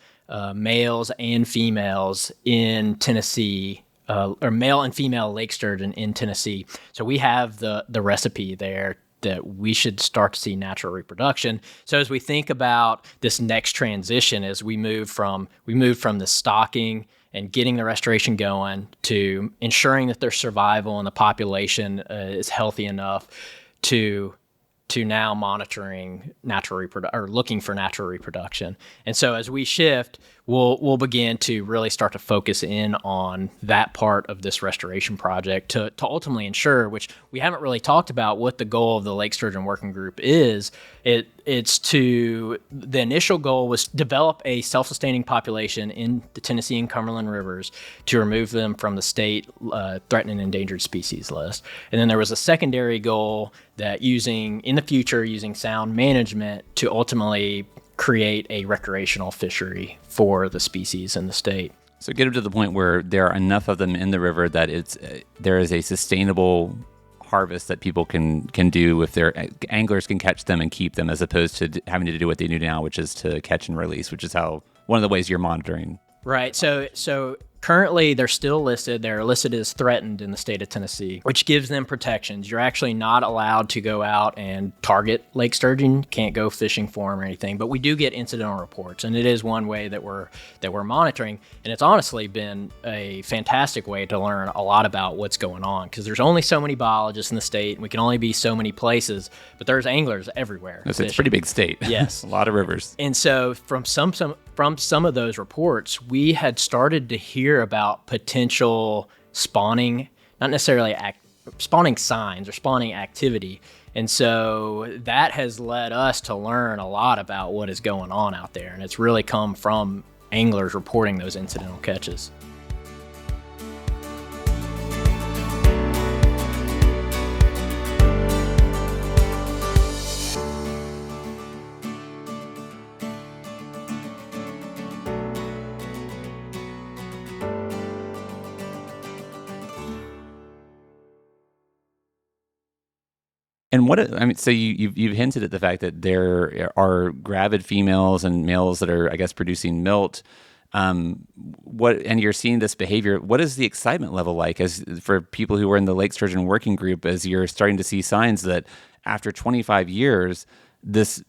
males and females in Tennessee, or male and female lake sturgeon in Tennessee. So we have the recipe there that we should start to see natural reproduction. So as we think about this next transition, as we move from the stocking and getting the restoration going to ensuring that their survival and the population is healthy enough to now monitoring looking for natural reproduction. And so as we shift, we'll begin to really start to focus in on that part of this restoration project to ultimately ensure, which we haven't really talked about what the goal of the Lake Sturgeon Working Group is. The initial goal was to develop a self-sustaining population in the Tennessee and Cumberland rivers to remove them from the state threatened and endangered species list. And then there was a secondary goal that in the future, using sound management to ultimately create a recreational fishery for the species in the state. So get them to the point where there are enough of them in the river that there is a sustainable harvest that people can do if their anglers can catch them and keep them, as opposed to having to do what they do now, which is to catch and release, which is one of the ways you're monitoring. Right. So currently they're still listed. They're listed as threatened in the state of Tennessee, which gives them protections. You're actually not allowed to go out and target Lake Sturgeon. Can't go fishing for them or anything. But we do get incidental reports, and it is one way that we're monitoring. And it's honestly been a fantastic way to learn a lot about what's going on, because there's only so many biologists in the state, and we can only be so many places. But there's anglers everywhere. It's a pretty big state. Yes, a lot of rivers. And so from some of those reports, we had started to hear about potential spawning, not necessarily spawning signs or spawning activity. And so that has led us to learn a lot about what is going on out there. And it's really come from anglers reporting those incidental catches. And so you've hinted at the fact that there are gravid females and males that are, I guess, producing milt. And you're seeing this behavior. What is the excitement level like for people who are in the Lake Sturgeon Working Group, as you're starting to see signs that after 25 years, this,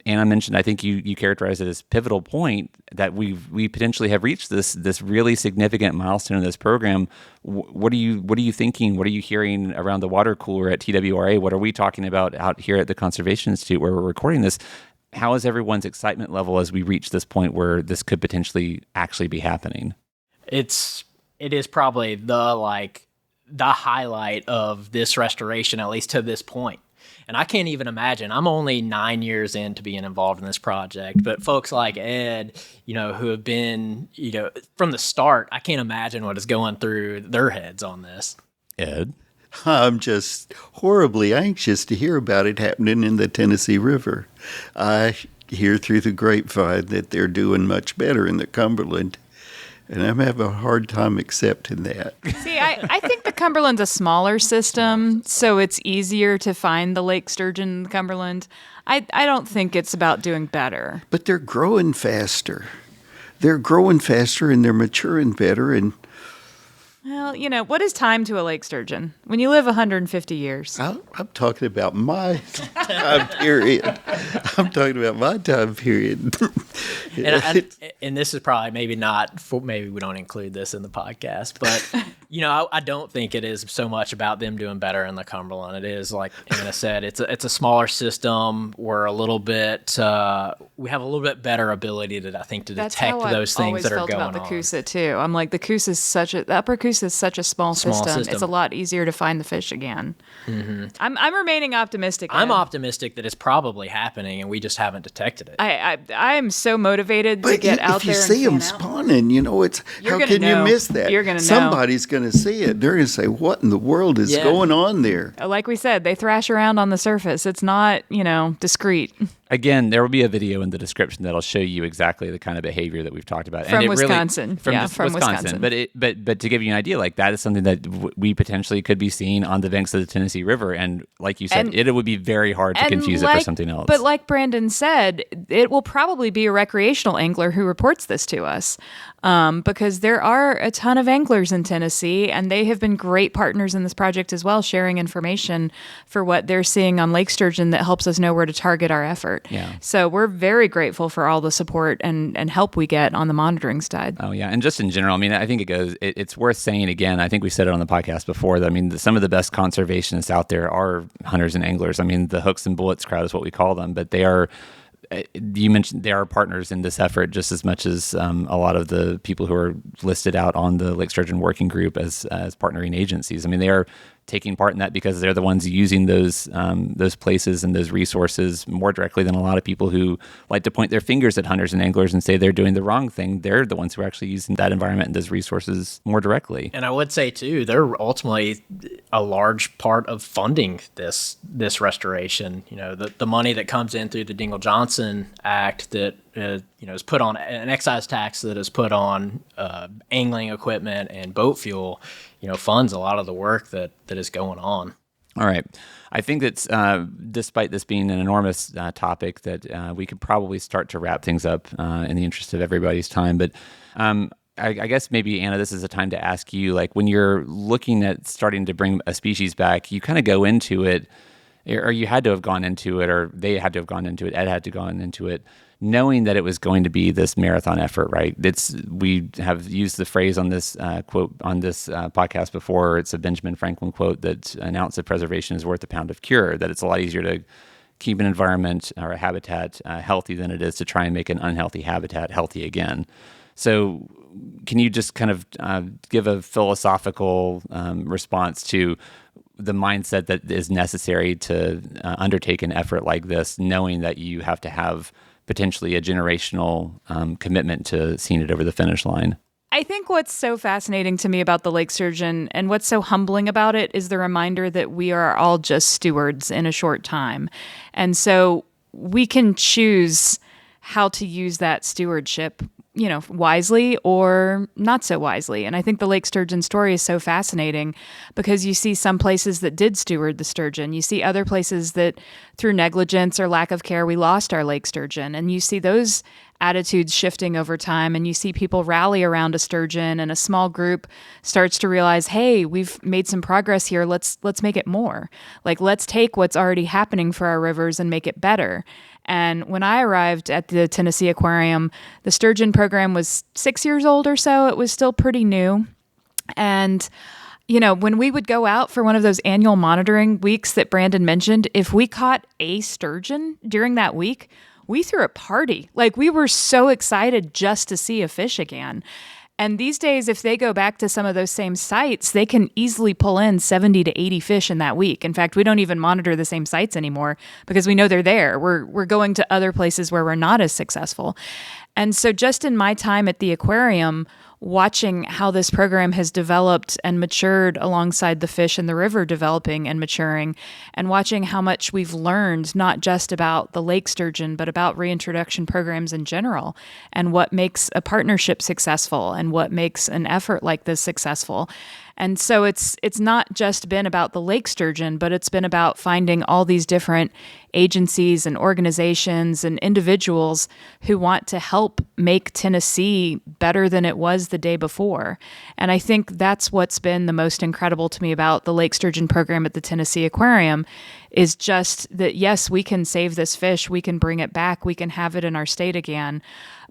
Anna mentioned, I think you characterized it as pivotal point, that we potentially have reached this really significant milestone in this program. What are you thinking? What are you hearing around the water cooler at TWRA? What are we talking about out here at the Conservation Institute where we're recording this? How is everyone's excitement level as we reach this point where this could potentially actually be happening? It is probably the highlight of this restoration, at least to this point. And I can't even imagine. I'm only 9 years into being involved in this project, but folks like Ed, who have been, from the start, I can't imagine what is going through their heads on this. Ed? I'm just horribly anxious to hear about it happening in the Tennessee River. I hear through the grapevine that they're doing much better in the Cumberland, and I'm having a hard time accepting that. See, I think the Cumberland's a smaller system, so it's easier to find the Lake Sturgeon in the Cumberland. I don't think it's about doing better. But they're growing faster. They're growing faster, and they're maturing better, and well, what is time to a lake sturgeon? When you live 150 years. I'm talking about my time period. I'm talking about my time period. And this is probably maybe we don't include this in the podcast, but I don't think it is so much about them doing better in the Cumberland. It is, like Anna said, it's a smaller system. We're a little bit we have a little bit better ability to detect those things that are going on. That's how I always felt about the Coosa too. I'm like, the Upper Coosa is such a small system. It's a lot easier to find the fish again. Mm-hmm. I'm remaining optimistic. I'm optimistic that it's probably happening and we just haven't detected it. I'm so motivated to get out there. If you see them spawning, it's how can you miss that? You're gonna know. Somebody's going to see it. They're going to say, "What in the world is going on there?" Like we said, they thrash around on the surface. It's not discreet. Again, there will be a video in the description that'll show you exactly the kind of behavior that we've talked about. From Wisconsin. From Wisconsin. But to give you an idea, like that is something that we potentially could be seeing on the banks of the Tennessee River. And like you said, it would be very hard to confuse it for something else. But like Brandon said, it will probably be a recreational angler who reports this to us. Because there are a ton of anglers in Tennessee, and they have been great partners in this project as well, sharing information for what they're seeing on Lake Sturgeon that helps us know where to target our effort. Yeah. So we're very grateful for all the support and help we get on the monitoring side. Oh, yeah. And just in general, I mean, I think it's worth saying again, I think we said it on the podcast before, that I mean, some of the best conservationists out there are hunters and anglers. I mean, the hooks and bullets crowd is what we call them, but they are, you mentioned they are partners in this effort just as much as a lot of the people who are listed out on the Lake Sturgeon Working Group as partnering agencies. I mean, they are taking part in that because they're the ones using those places and those resources more directly than a lot of people who like to point their fingers at hunters and anglers and say they're doing the wrong thing. They're the ones who are actually using that environment and those resources more directly. And I would say too, they're ultimately a large part of funding this restoration. You know, the money that comes in through the Dingell-Johnson Act that is put on an excise tax that is put on angling equipment and boat fuel, funds a lot of the work that is going on. All right. I think that despite this being an enormous topic, that we could probably start to wrap things up in the interest of everybody's time. But I guess maybe, Anna, this is a time to ask you, like when you're looking at starting to bring a species back, you kind of go into it, or you had to have gone into it, or they had to have gone into it, Ed had to gone into it, knowing that it was going to be this marathon effort, right? We have used the phrase on this quote on this podcast before. It's a Benjamin Franklin quote that an ounce of preservation is worth a pound of cure, that it's a lot easier to keep an environment or a habitat healthy than it is to try and make an unhealthy habitat healthy again. So can you just kind of give a philosophical response to the mindset that is necessary to undertake an effort like this, knowing that you have to have potentially a generational commitment to seeing it over the finish line? I think what's so fascinating to me about the Lake Sturgeon and what's so humbling about it is the reminder that we are all just stewards in a short time. And so we can choose how to use that stewardship, wisely or not so wisely. And I think the Lake Sturgeon story is so fascinating because you see some places that did steward the sturgeon. You see other places that through negligence or lack of care, we lost our Lake Sturgeon. And you see those attitudes shifting over time, and you see people rally around a sturgeon, and a small group starts to realize, hey, we've made some progress here. Let's make it more. Like, let's take what's already happening for our rivers and make it better. And when I arrived at the Tennessee Aquarium, the sturgeon program was 6 years old or so. It was still pretty new. And when we would go out for one of those annual monitoring weeks that Brandon mentioned, if we caught a sturgeon during that week, we threw a party. Like, we were so excited just to see a fish again. And these days, if they go back to some of those same sites, they can easily pull in 70 to 80 fish in that week. In fact, we don't even monitor the same sites anymore because we know they're there. We're going to other places where we're not as successful. And so just in my time at the aquarium, watching how this program has developed and matured alongside the fish in the river developing and maturing, and watching how much we've learned, not just about the lake sturgeon, but about reintroduction programs in general, and what makes a partnership successful and what makes an effort like this successful. And so it's not just been about the lake sturgeon, but it's been about finding all these different agencies and organizations and individuals who want to help make Tennessee better than it was the day before. And I think that's what's been the most incredible to me about the Lake Sturgeon program at the Tennessee Aquarium, is just that, yes, we can save this fish, we can bring it back, we can have it in our state again.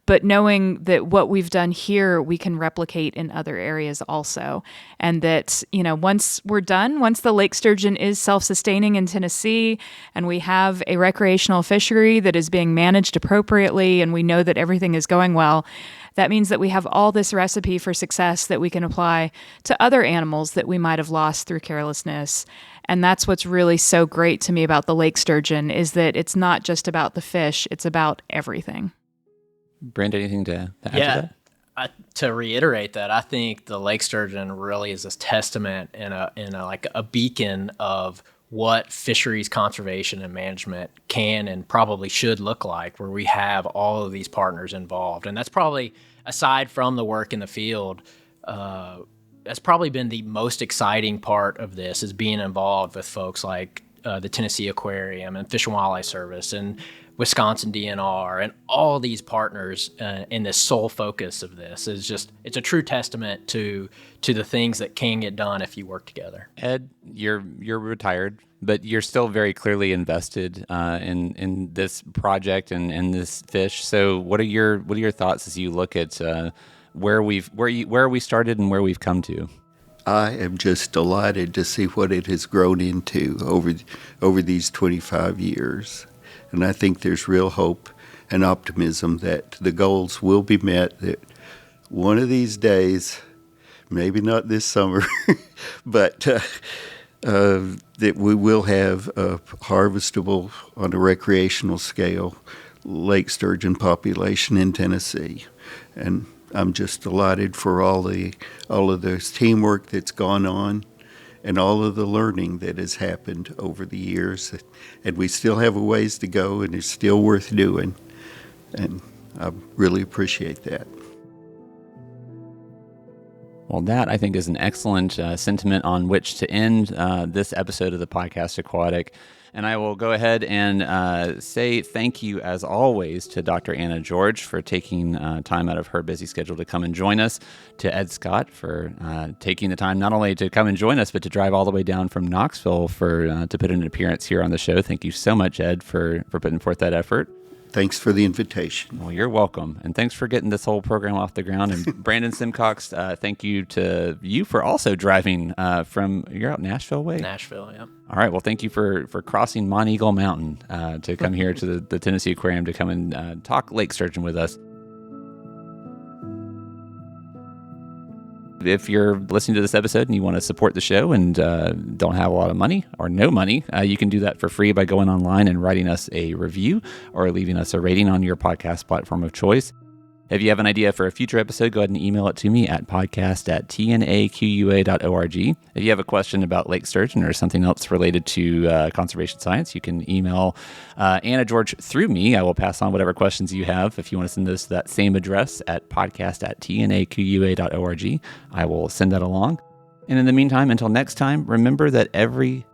But knowing that what we've done here, we can replicate in other areas also. And that, once we're done, once the lake sturgeon is self-sustaining in Tennessee, and we have a recreational fishery that is being managed appropriately, and we know that everything is going well, that means that we have all this recipe for success that we can apply to other animals that we might have lost through carelessness. And that's what's really so great to me about the lake sturgeon, is that it's not just about the fish, it's about everything. Brandon, anything to add to that? To reiterate that, I think the lake sturgeon really is this testament and a beacon of what fisheries conservation and management can and probably should look like, where we have all of these partners involved. And that's probably, aside from the work in the field, that's probably been the most exciting part of this, is being involved with folks like the Tennessee Aquarium and Fish and Wildlife Service and Wisconsin DNR and all these partners in this sole focus of this. It's a true testament to the things that can get done if you work together. Ed, you're retired, but you're still very clearly invested in this project and in this fish. So what are your thoughts as you look at where we started and where we've come to? I am just delighted to see what it has grown into over these 25 years. And I think there's real hope and optimism that the goals will be met, that one of these days, maybe not this summer, but that we will have a harvestable, on a recreational scale, Lake Sturgeon population in Tennessee. And I'm just delighted for all of this teamwork that's gone on and all of the learning that has happened over the years. And we still have a ways to go, and it's still worth doing. And I really appreciate that. Well, that, I think, is an excellent sentiment on which to end this episode of the Podcast Aquatic. And I will go ahead and say thank you, as always, to Dr. Anna George for taking time out of her busy schedule to come and join us, to Ed Scott for taking the time not only to come and join us, but to drive all the way down from Knoxville to put in an appearance here on the show. Thank you so much, Ed, for putting forth that effort. Thanks for the invitation. Well, you're welcome. And thanks for getting this whole program off the ground. And Brandon Simcox, thank you to you for also driving you're out Nashville way? Nashville, yeah. All right. Well, thank you for crossing Mont Eagle Mountain to come here to the Tennessee Aquarium to come and talk Lake Sturgeon with us. If you're listening to this episode and you want to support the show and don't have a lot of money or no money, you can do that for free by going online and writing us a review or leaving us a rating on your podcast platform of choice. If you have an idea for a future episode, go ahead and email it to me at podcast@tnaqua.org. If you have a question about Lake Sturgeon or something else related to conservation science, you can email Anna George through me. I will pass on whatever questions you have. If you want to send those to that same address at podcast@tnaqua.org, I will send that along. And in the meantime, until next time, remember that every